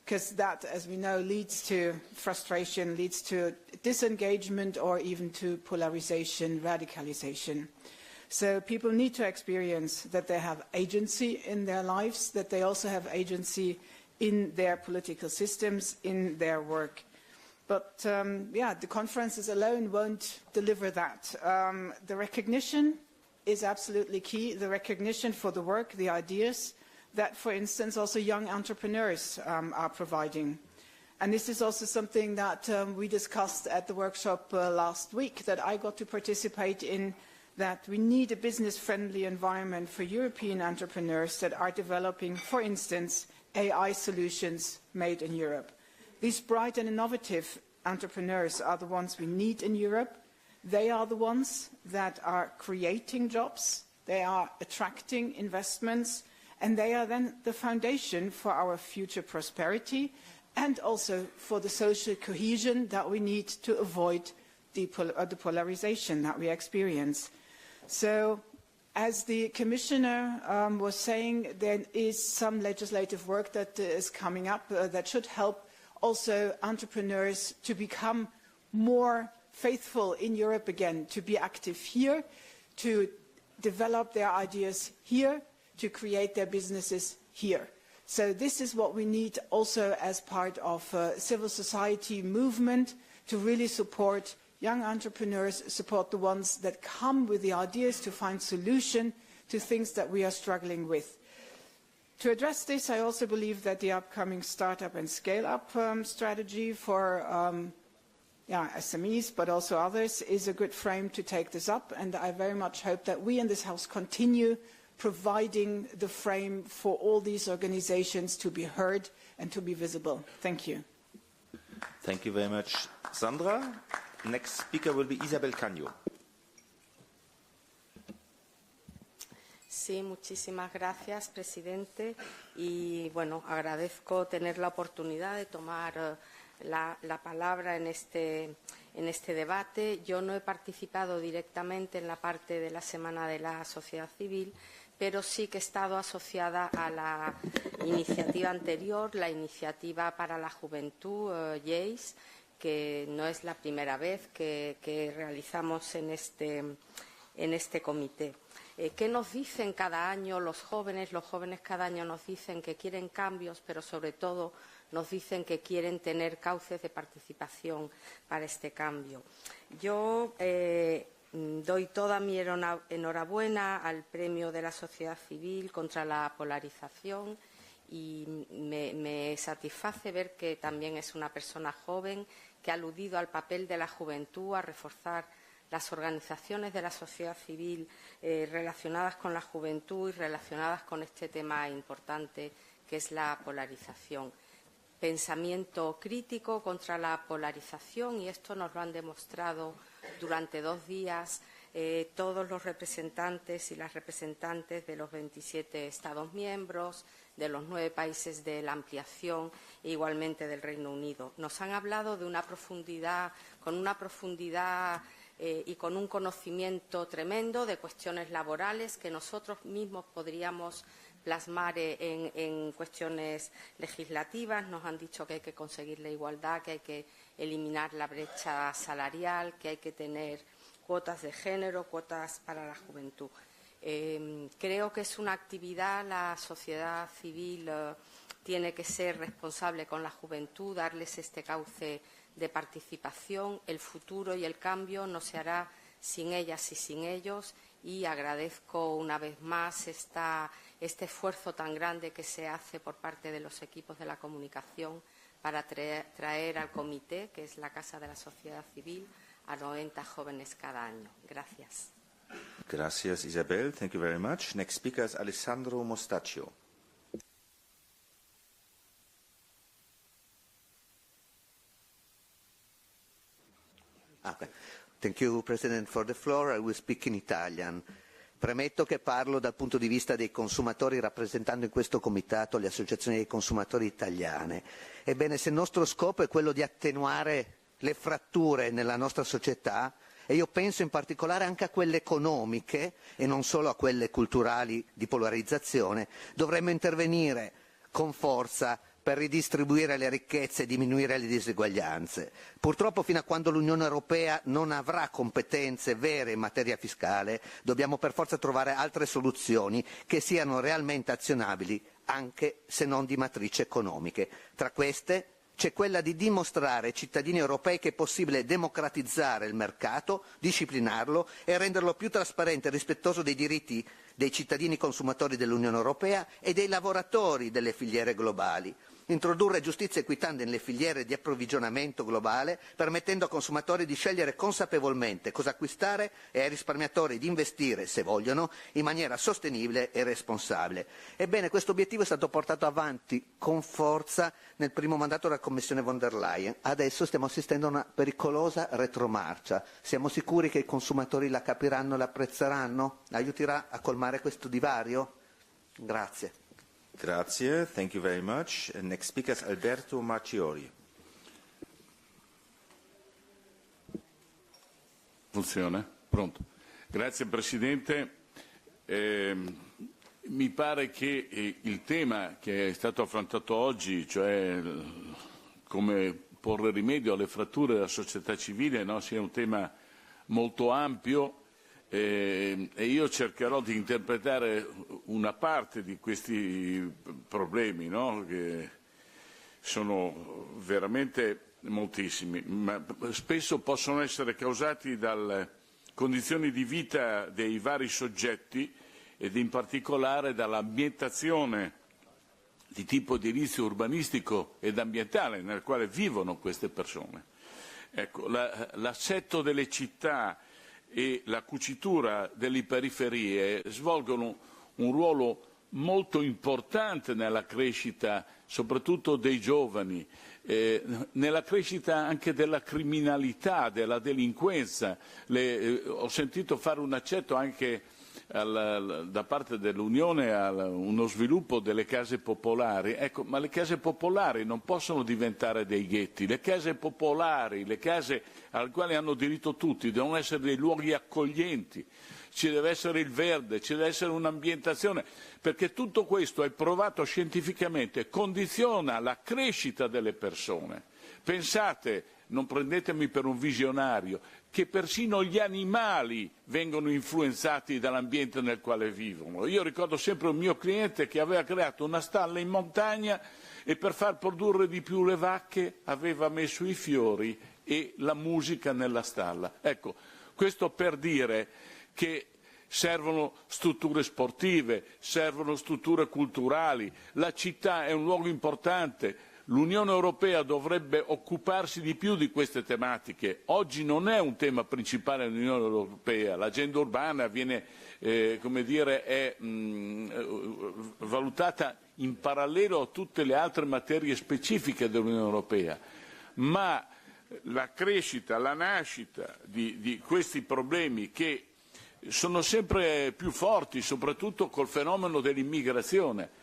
because that, as we know, leads to frustration, leads to disengagement, or even to polarization, radicalization. So people need to experience that they have agency in their lives, that they also have agency in their political systems, in their work. But the conferences alone won't deliver that. The recognition is absolutely key, the recognition for the work, the ideas, that, for instance, also young entrepreneurs are providing. And this is also something that we discussed at the workshop last week that I got to participate in, that we need a business-friendly environment for European entrepreneurs that are developing, for instance, AI solutions made in Europe. These bright and innovative entrepreneurs are the ones we need in Europe. They are the ones that are creating jobs, they are attracting investments, and they are then the foundation for our future prosperity and also for the social cohesion that we need to avoid the polarization that we experience. So, as the Commissioner was saying, there is some legislative work that is coming up that should help also entrepreneurs to become more faithful in Europe again, to be active here, to develop their ideas here, to create their businesses here. So this is what we need also as part of a civil society movement to really support young entrepreneurs, support the ones that come with the ideas to find solution to things that we are struggling with. To address this, I also believe that the upcoming startup and scale-up strategy for SMEs, but also others, is a good frame to take this up, and I very much hope that we in this House continue providing the frame for all these organizations to be heard and to be visible. Thank you. Thank you very much, Sandra. Next speaker will be Isabel Caño. Sí, muchísimas gracias, presidente. Y, bueno, agradezco tener la oportunidad de tomar la palabra en este debate. Yo no he participado directamente en la parte de la Semana de la Sociedad Civil, pero sí que he estado asociada a la iniciativa anterior, la Iniciativa para la Juventud, EESC, que no es la primera vez que realizamos en este comité. ¿Qué nos dicen cada año los jóvenes? Los jóvenes cada año nos dicen que quieren cambios, pero sobre todo nos dicen que quieren tener cauces de participación para este cambio. Yo doy toda mi enhorabuena al Premio de la Sociedad Civil contra la polarización y me satisface ver que también es una persona joven que ha aludido al papel de la juventud, a reforzar las organizaciones de la sociedad civil relacionadas con la juventud y relacionadas con este tema importante que es la polarización. Pensamiento crítico contra la polarización, y esto nos lo han demostrado durante 2 días todos los representantes y las representantes de los 27 Estados miembros, de los 9 países de la ampliación e igualmente del Reino Unido. Nos han hablado de una profundidad, y con un conocimiento tremendo de cuestiones laborales que nosotros mismos podríamos plasmar en cuestiones legislativas. Nos han dicho que hay que conseguir la igualdad, que hay que eliminar la brecha salarial, que hay que tener cuotas de género, cuotas para la juventud. Creo que es una actividad, la sociedad civil tiene que ser responsable con la juventud, darles este cauce de participación. El futuro y el cambio no se hará sin ellas y sin ellos, y agradezco una vez más este esfuerzo tan grande que se hace por parte de los equipos de la comunicación para traer al comité, que es la Casa de la Sociedad Civil, a 90 jóvenes cada año. Gracias. Gracias, Isabel. Thank you very much. Next speaker is Alessandro Mostaccio. Okay. Thank you, President, for the floor. I will speak in Italian. Premetto che parlo dal punto di vista dei consumatori, rappresentando in questo comitato le associazioni dei consumatori italiane. Ebbene, se il nostro scopo è quello di attenuare le fratture nella nostra società, e io penso in particolare anche a quelle economiche e non solo a quelle culturali di polarizzazione, dovremmo intervenire con forza per ridistribuire le ricchezze e diminuire le diseguaglianze. Purtroppo, fino a quando l'Unione Europea non avrà competenze vere in materia fiscale, dobbiamo per forza trovare altre soluzioni che siano realmente azionabili, anche se non di matrice economiche. Tra queste c'è quella di dimostrare ai cittadini europei che è possibile democratizzare il mercato, disciplinarlo e renderlo più trasparente e rispettoso dei diritti dei cittadini consumatori dell'Unione Europea e dei lavoratori delle filiere globali. Introdurre giustizia equitante nelle filiere di approvvigionamento globale, permettendo ai consumatori di scegliere consapevolmente cosa acquistare e ai risparmiatori di investire, se vogliono, in maniera sostenibile e responsabile. Ebbene, questo obiettivo è stato portato avanti con forza nel primo mandato della Commissione von der Leyen. Adesso stiamo assistendo a una pericolosa retromarcia. Siamo sicuri che i consumatori la capiranno e la apprezzeranno? Aiuterà a colmare questo divario? Grazie. Grazie, thank you very much. Next speaker is Alberto Marchiori. Funziona? Pronto. Grazie Presidente. Mi pare che il tema che è stato affrontato oggi, cioè come porre rimedio alle fratture della società civile, no, sia un tema molto ampio. E io cercherò di interpretare una parte di questi problemi, no? Che sono veramente moltissimi, ma spesso possono essere causati dalle condizioni di vita dei vari soggetti ed in particolare dall'ambientazione di tipo edilizio urbanistico ed ambientale nel quale vivono queste persone. Ecco, l'assetto delle città e la cucitura delle periferie svolgono un ruolo molto importante nella crescita, soprattutto dei giovani, nella crescita anche della criminalità, della delinquenza. Ho sentito fare un accetto anche da parte dell'Unione a uno sviluppo delle case popolari. Ecco, ma le case popolari non possono diventare dei ghetti. Le case popolari, le case alle quali hanno diritto tutti, devono essere dei luoghi accoglienti. Ci deve essere il verde, ci deve essere un'ambientazione, perché tutto questo è provato scientificamente, condiziona la crescita delle persone. Pensate, non prendetemi per un visionario, che persino gli animali vengono influenzati dall'ambiente nel quale vivono. Io ricordo sempre un mio cliente che aveva creato una stalla in montagna e per far produrre di più le vacche aveva messo i fiori e la musica nella stalla. Ecco, questo per dire che servono strutture sportive, servono strutture culturali, la città è un luogo importante. L'Unione Europea dovrebbe occuparsi di più di queste tematiche. Oggi non è un tema principale dell'Unione Europea, l'agenda urbana viene, come dire, è valutata in parallelo a tutte le altre materie specifiche dell'Unione Europea, ma la crescita, la nascita di questi problemi che sono sempre più forti, soprattutto col fenomeno dell'immigrazione.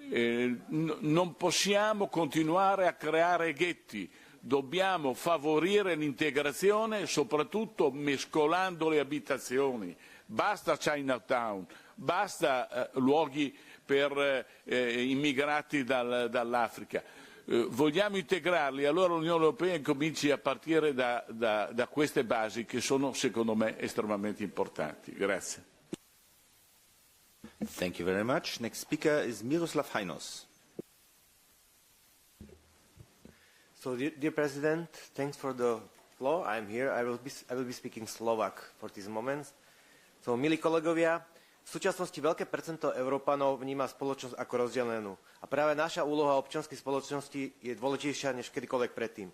Non possiamo continuare a creare ghetti, dobbiamo favorire l'integrazione soprattutto mescolando le abitazioni. Basta Chinatown, basta luoghi per immigrati dall'Africa. Vogliamo integrarli, allora l'Unione Europea incominci a partire da queste basi che sono secondo me estremamente importanti. Grazie. Thank you very much. Next speaker is Miroslav Hajnos. So, dear President, thanks for the floor. I'm here. I will be speaking Slovak for these moments. So, milí kolegovia, v súčasnosti veľké percento Európanov vníma spoločnosť ako rozdelenú. A práve naša úloha občianskej spoločnosti je dôležitejšia než kedykoľvek predtým.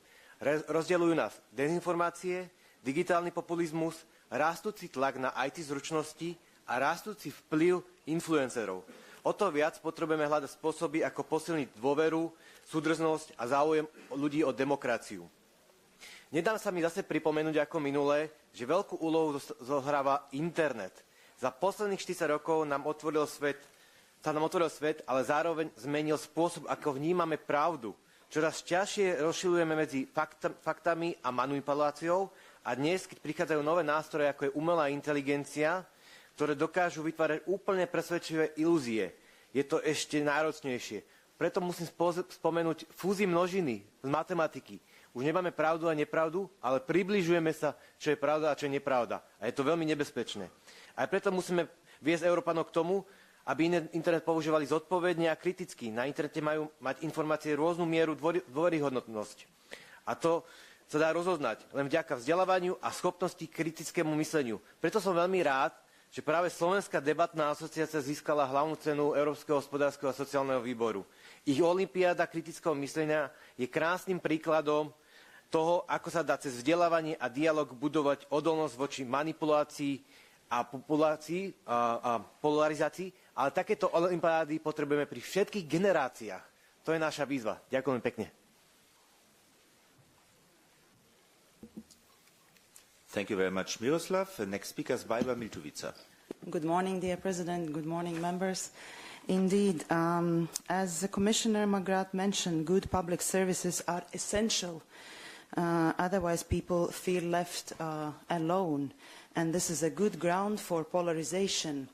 Rozdeľujú nás dezinformácie, digitálny populizmus, rastúci tlak na IT zručnosti a rastúci vplyv influencerov. O to viac potrebujeme hľadať spôsoby, ako posilniť dôveru, súdržnosť a záujem ľudí o demokraciu. Nedá sa mi zase pripomenúť ako minulé, že veľkú úlohu zohráva internet. Za posledných 40 rokov sa nám otvoril svet, ale zároveň zmenil spôsob, ako vnímame pravdu. Čoraz ťažšie rozširujeme medzi faktami a manipuláciou a dnes, keď prichádzajú nové nástroje, ako je umelá inteligencia, ktoré dokážu vytvárať úplne presvedčivé ilúzie. Je to ešte náročnejšie. Preto musím spomenúť fúzi množiny z matematiky. Už nemáme pravdu a nepravdu, ale približujeme sa, čo je pravda a čo je nepravda. A je to veľmi nebezpečné. Aj preto musíme viesť Európanov k tomu, aby internet používali zodpovedne a kriticky. Na internete majú mať informácie rôznu mieru dôveryhodnosť. A to sa dá rozoznať len vďaka vzdelávaniu a schopnosti kritickému mysleniu. Preto som veľmi rád, že práve Slovenská debatná asociácia získala hlavnú cenu Európskeho hospodárskeho a sociálneho výboru. Ich olympiáda kritického myslenia je krásnym príkladom toho, ako sa dá cez vzdelávanie a dialog budovať odolnosť voči manipulácii a polarizácii, ale takéto olympiády potrebujeme pri všetkých generáciách. To je naša výzva. Ďakujem pekne. Thank you very much, Miroslav. The next speaker is Bajba Miltovica. Good morning, dear President. Good morning, members. Indeed, as Commissioner McGrath mentioned, good public services are essential. Otherwise, people feel left alone. And this is a good ground for polarization.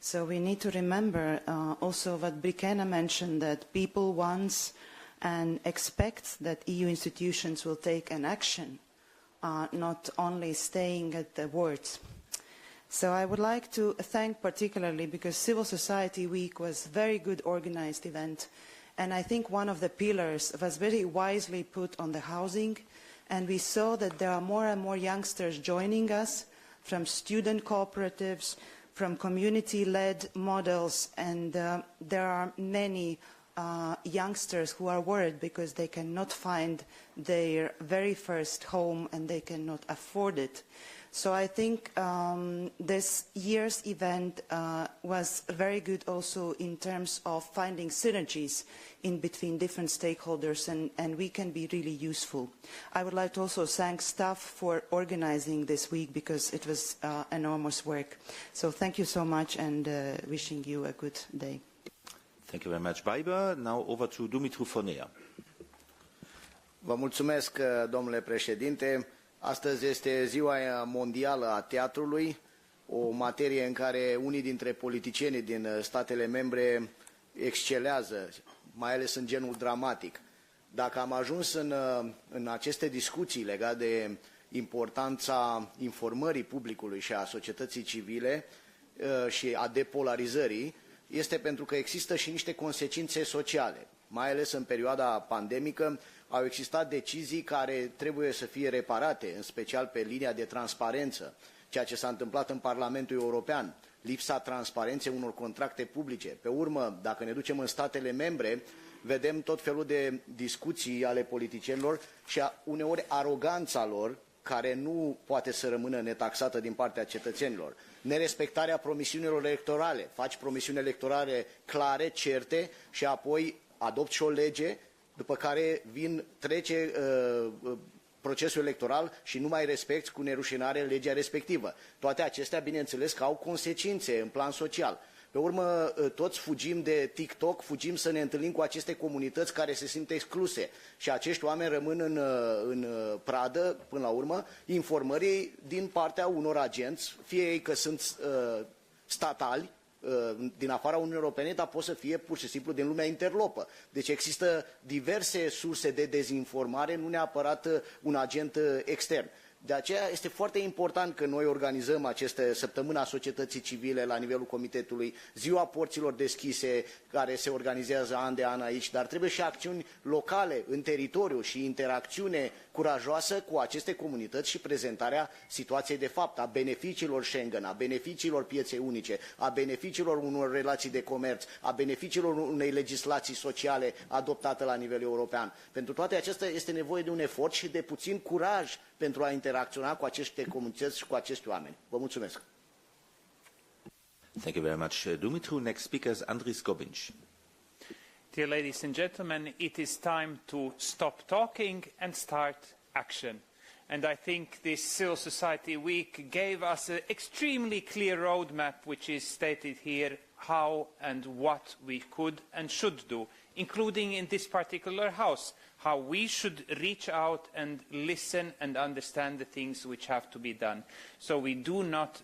So we need to remember also what Brikena mentioned, that people want and expect that EU institutions will take an action. Not only staying at the words. So I would like to thank particularly, because Civil Society Week was a very good organized event, and I think one of the pillars was very wisely put on the housing, and we saw that there are more and more youngsters joining us from student cooperatives, from community-led models, and there are many youngsters who are worried because they cannot find their very first home and they cannot afford it. So I think this year's event was very good also in terms of finding synergies in between different stakeholders, and we can be really useful. I would like to also thank staff for organizing this week because it was enormous work. So thank you so much, and wishing you a good day. Thank you very much, Baiba. Now over to Dumitru Fonea. Vă mulțumesc, domnule președinte. Astăzi este Ziua Mondială a Teatrului, o materie în care unii dintre politicienii din statele membre excelează, mai ales în genul dramatic. Dacă am ajuns în aceste discuții legate de importanța informării publicului și a societății civile și a depolarizării, este pentru că există și niște consecințe sociale. Mai ales în perioada pandemică au existat decizii care trebuie să fie reparate, în special pe linia de transparență, ceea ce s-a întâmplat în Parlamentul European, lipsa transparenței unor contracte publice. Pe urmă, dacă ne ducem în statele membre, vedem tot felul de discuții ale politicienilor și uneori aroganța lor, care nu poate să rămână netaxată din partea cetățenilor. Nerespectarea promisiunilor electorale. Faci promisiuni electorale clare, certe și apoi adopți și o lege, după care trece procesul electoral și nu mai respecti cu nerușinare legea respectivă. Toate acestea, bineînțeles, că au consecințe în plan social. Pe urmă, toți fugim de TikTok, fugim să ne întâlnim cu aceste comunități care se simt excluse și acești oameni rămân în pradă, până la urmă, informării din partea unor agenți, fie ei că sunt statali, din afara Uniunii Europene, dar pot să fie pur și simplu din lumea interlopă. Deci există diverse surse de dezinformare, nu neapărat un agent extern. De aceea este foarte important că noi organizăm această săptămână a societății civile la nivelul comitetului, ziua porților deschise, care se organizează an de an aici, dar trebuie și acțiuni locale în teritoriu și interacțiune curajoasă cu aceste comunități și prezentarea situației de fapt, a beneficiilor Schengen, a beneficiilor pieței unice, a beneficiilor unor relații de comerț, a beneficiilor unei legislații sociale adoptate la nivel european. Pentru toate acestea este nevoie de un efort și de puțin curaj pentru a interacționa cu aceste comunități și cu acești oameni. Vă mulțumesc. Thank you very much, Dumitru. Next speaker is Andris Gobinch. Dear ladies and gentlemen, it is time to stop talking and start action. And I think this Civil Society Week gave us an extremely clear roadmap, which is stated here, how and what we could and should do, including in this particular house, how we should reach out and listen and understand the things which have to be done. So we do not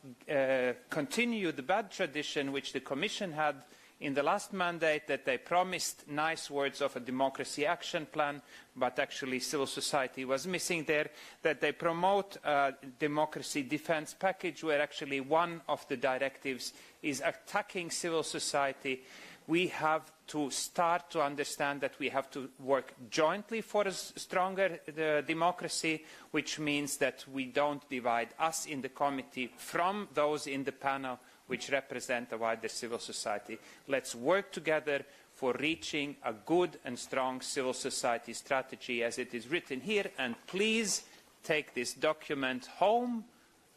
continue the bad tradition which the Commission had in the last mandate that they promised nice words of a democracy action plan, but actually civil society was missing there, that they promote a democracy defense package where actually one of the directives is attacking civil society. We have to start to understand that we have to work jointly for a stronger democracy, which means that we don't divide us in the committee from those in the panel which represent a wider civil society. Let's work together for reaching a good and strong civil society strategy as it is written here, and please take this document home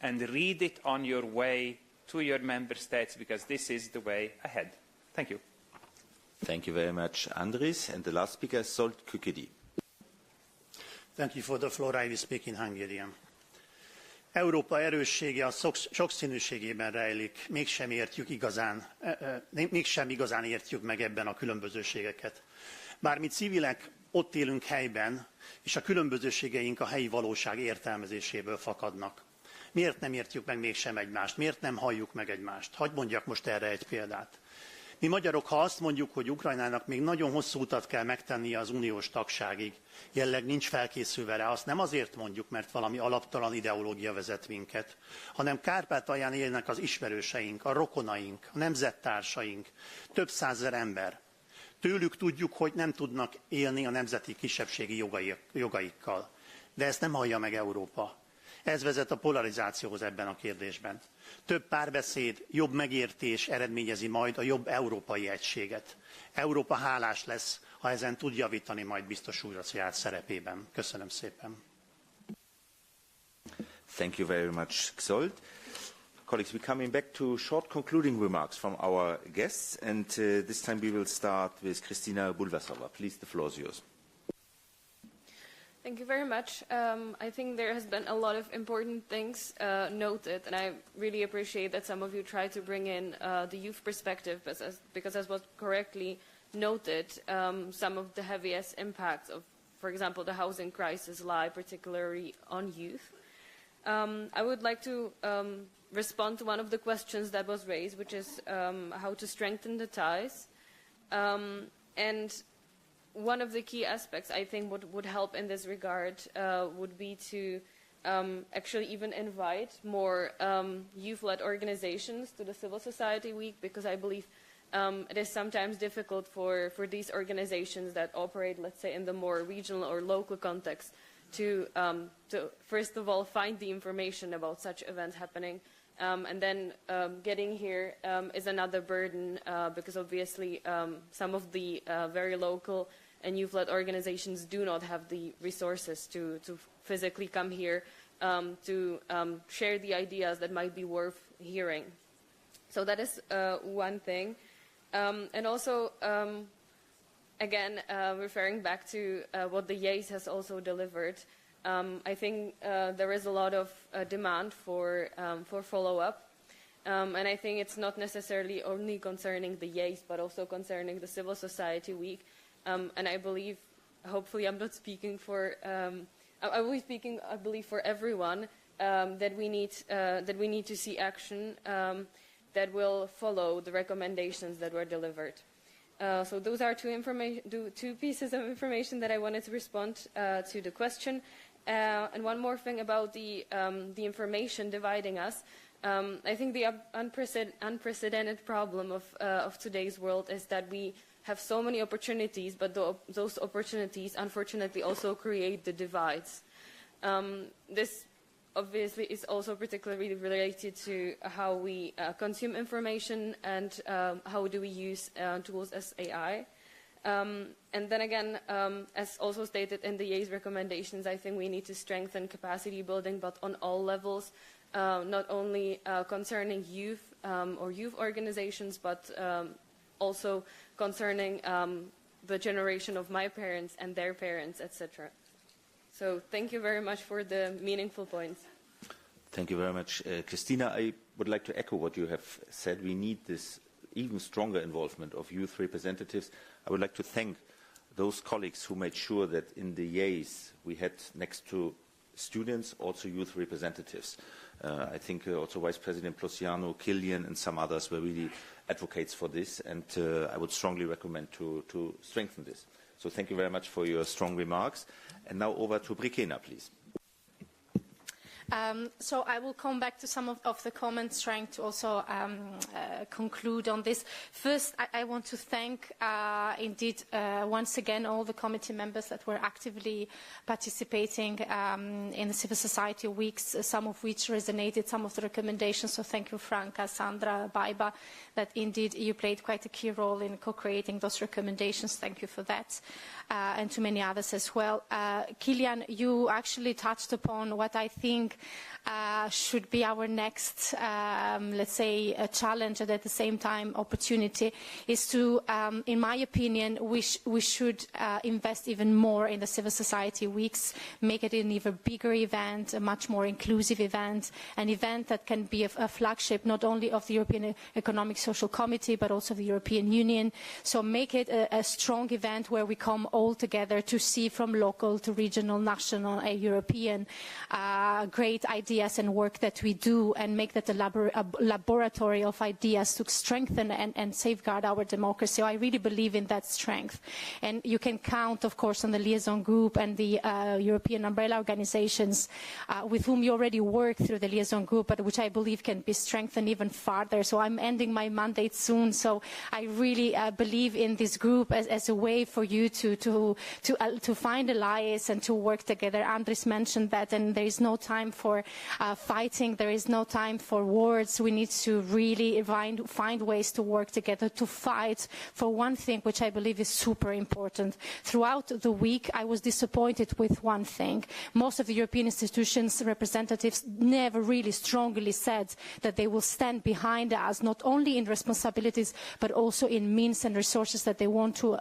and read it on your way to your member states, because this is the way ahead. Thank you. Thank you very much, Andris. And the last speaker is Zsolt Kükedi. Thank you for the floor. I will speak in Hungarian. Európa erőssége a sokszínűségében rejlik, mégsem igazán értjük meg ebben a különbözőségeket. Bár mi civilek ott élünk helyben, és a különbözőségeink a helyi valóság értelmezéséből fakadnak. Miért nem értjük meg mégsem egymást? Miért nem halljuk meg egymást? Hadd mondjak most erre egy példát. Mi magyarok, ha azt mondjuk, hogy Ukrajnának még nagyon hosszú utat kell megtennie az uniós tagságig, jelleg nincs felkészülve rá, azt nem azért mondjuk, mert valami alaptalan ideológia vezet minket, hanem Kárpátalján élnek az ismerőseink, a rokonaink, a nemzettársaink, több százezer ember. Tőlük tudjuk, hogy nem tudnak élni a nemzeti kisebbségi jogaikkal. De ezt nem hallja meg Európa. Ez vezet a polarizációhoz ebben a kérdésben. Több párbeszéd, jobb megértés eredményezi majd a jobb európai egységet. Európa hálás lesz, ha ezen tud javítani majd biztos úr a saját szerepében. Köszönöm szépen. Thank you very much, Zsolt. Colleagues, we're coming back to short concluding remarks from our guests, and this time we will start with Kristýna Bulvasová. Please, the floor is yours. Thank you very much. I think there has been a lot of important things noted, and I really appreciate that some of you try to bring in the youth perspective, because as was correctly noted, some of the heaviest impacts of, for example, the housing crisis lie particularly on youth. I would like to respond to one of the questions that was raised, which is how to strengthen the ties. And one of the key aspects, I think, would help in this regard would be to actually even invite more youth-led organizations to the Civil Society Week, because I believe it is sometimes difficult for these organizations that operate, let's say, in the more regional or local context to first of all, find the information about such events happening, and then getting here is another burden, because obviously some of the very local and youth-led organizations do not have the resources to physically come here to share the ideas that might be worth hearing. So that is one thing. And also, again, referring back to what the EESC has also delivered, I think there is a lot of demand for follow-up. And I think it's not necessarily only concerning the EESC, but also concerning the Civil Society Week. And I believe, hopefully I'm not speaking for, I will be speaking, I believe, for everyone, that we need to see action that will follow the recommendations that were delivered. So those are two pieces of information that I wanted to respond to the question. And one more thing about the information dividing us. I think the unprecedented problem of today's world is that we have so many opportunities, but those opportunities, unfortunately, also create the divides. This obviously is also particularly related to how we consume information and how do we use tools as AI. And then again, as also stated in the EESC recommendations, I think we need to strengthen capacity building, but on all levels, not only concerning youth or youth organizations, but also concerning the generation of my parents and their parents, etc. So thank you very much for the meaningful points. Thank you very much. Kristýna, I would like to echo what you have said. We need this even stronger involvement of youth representatives. I would like to thank those colleagues who made sure that in the EESC we had next to students also youth representatives. I think also Vice President Plosiano, Killian and some others were really advocates for this, and I would strongly recommend to strengthen this. So thank you very much for your strong remarks. And now over to Brikena, please. So I will come back to some of the comments, trying to also conclude on this. First, I want to thank, indeed, once again, all the committee members that were actively participating in the Civil Society Weeks, some of which resonated, some of the recommendations. So thank you, Franca, Sandra, Baiba, that indeed you played quite a key role in co-creating those recommendations. Thank you for that, and to many others as well. Kilian, you actually touched upon what I think should be our next, let's say, a challenge, and at the same time opportunity, is to, in my opinion, we should invest even more in the Civil Society Weeks, make it an even bigger event, a much more inclusive event, an event that can be a flagship not only of the European Economic Social Committee but also the European Union. So make it a strong event where we come all together to see from local to regional, national, and European great ideas and work that we do, and make that a laboratory of ideas to strengthen and safeguard our democracy. So I really believe in that strength. And you can count, of course, on the liaison group and the European umbrella organizations with whom you already work through the liaison group, but which I believe can be strengthened even further. So I'm ending my mandate soon, so I really believe in this group as a way for you to find allies and to work together. Andres mentioned that, and there is no time for fighting, there is no time for wars. We need to really find ways to work together to fight for one thing, which I believe is super important. Throughout the week, I was disappointed with one thing. Most of the European institutions' representatives never really strongly said that they will stand behind us, not only in responsibilities, but also in means and resources that they want to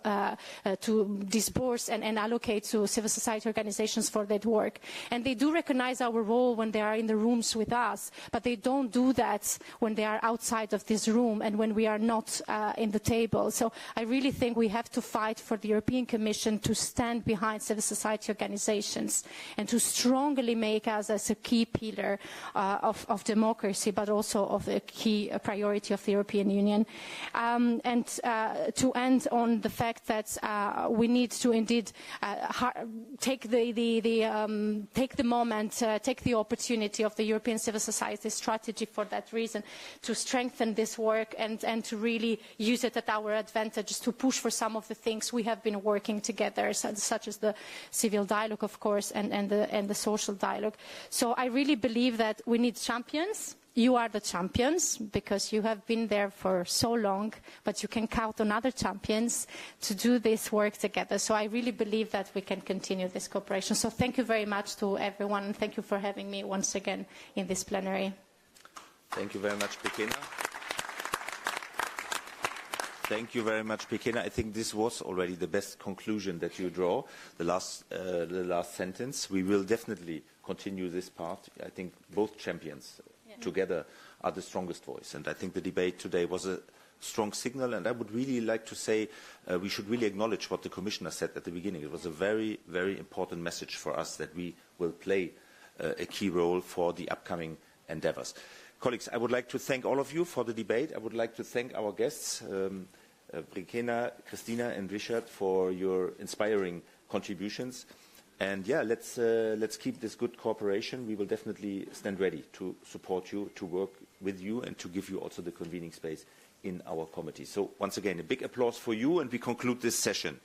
disburse and allocate to civil society organizations for that work. And they do recognize our role when they are in the rooms with us, but they don't do that when they are outside of this room and when we are not in the table. So I really think we have to fight for the European Commission to stand behind civil society organizations and to strongly make us as a key pillar of democracy, but also of a key priority of the European Union. And to end on the fact that we need to indeed take the moment, take the opportunity of the European civil society strategy for that reason, to strengthen this work and to really use it at our advantage to push for some of the things we have been working together, such as the civil dialogue, of course, and the social dialogue. So I really believe that we need champions. You are the champions because you have been there for so long, but you can count on other champions to do this work together. So I really believe that we can continue this cooperation. So thank you very much to everyone, and thank you for having me once again in this plenary. Thank you very much, Brikena. Thank you very much, Brikena. I think this was already the best conclusion that you draw, the last sentence. We will definitely continue this part. I think both champions together are the strongest voice. And I think the debate today was a strong signal, and I would really like to say we should really acknowledge what the Commissioner said at the beginning. It was a very, very important message for us that we will play a key role for the upcoming endeavours. Colleagues, I would like to thank all of you for the debate. I would like to thank our guests, Brikena, Kristýna and Richard, for your inspiring contributions. And yeah, let's keep this good cooperation. We will definitely stand ready to support you, to work with you, and to give you also the convening space in our committee. So once again, a big applause for you, and we conclude this session.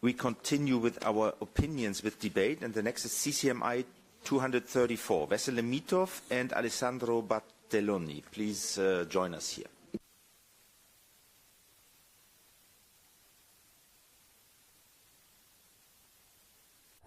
We continue with our opinions with debate, and the next is CCMI 234, Vesele Mitov and Alessandro Bartelloni. Please join us here.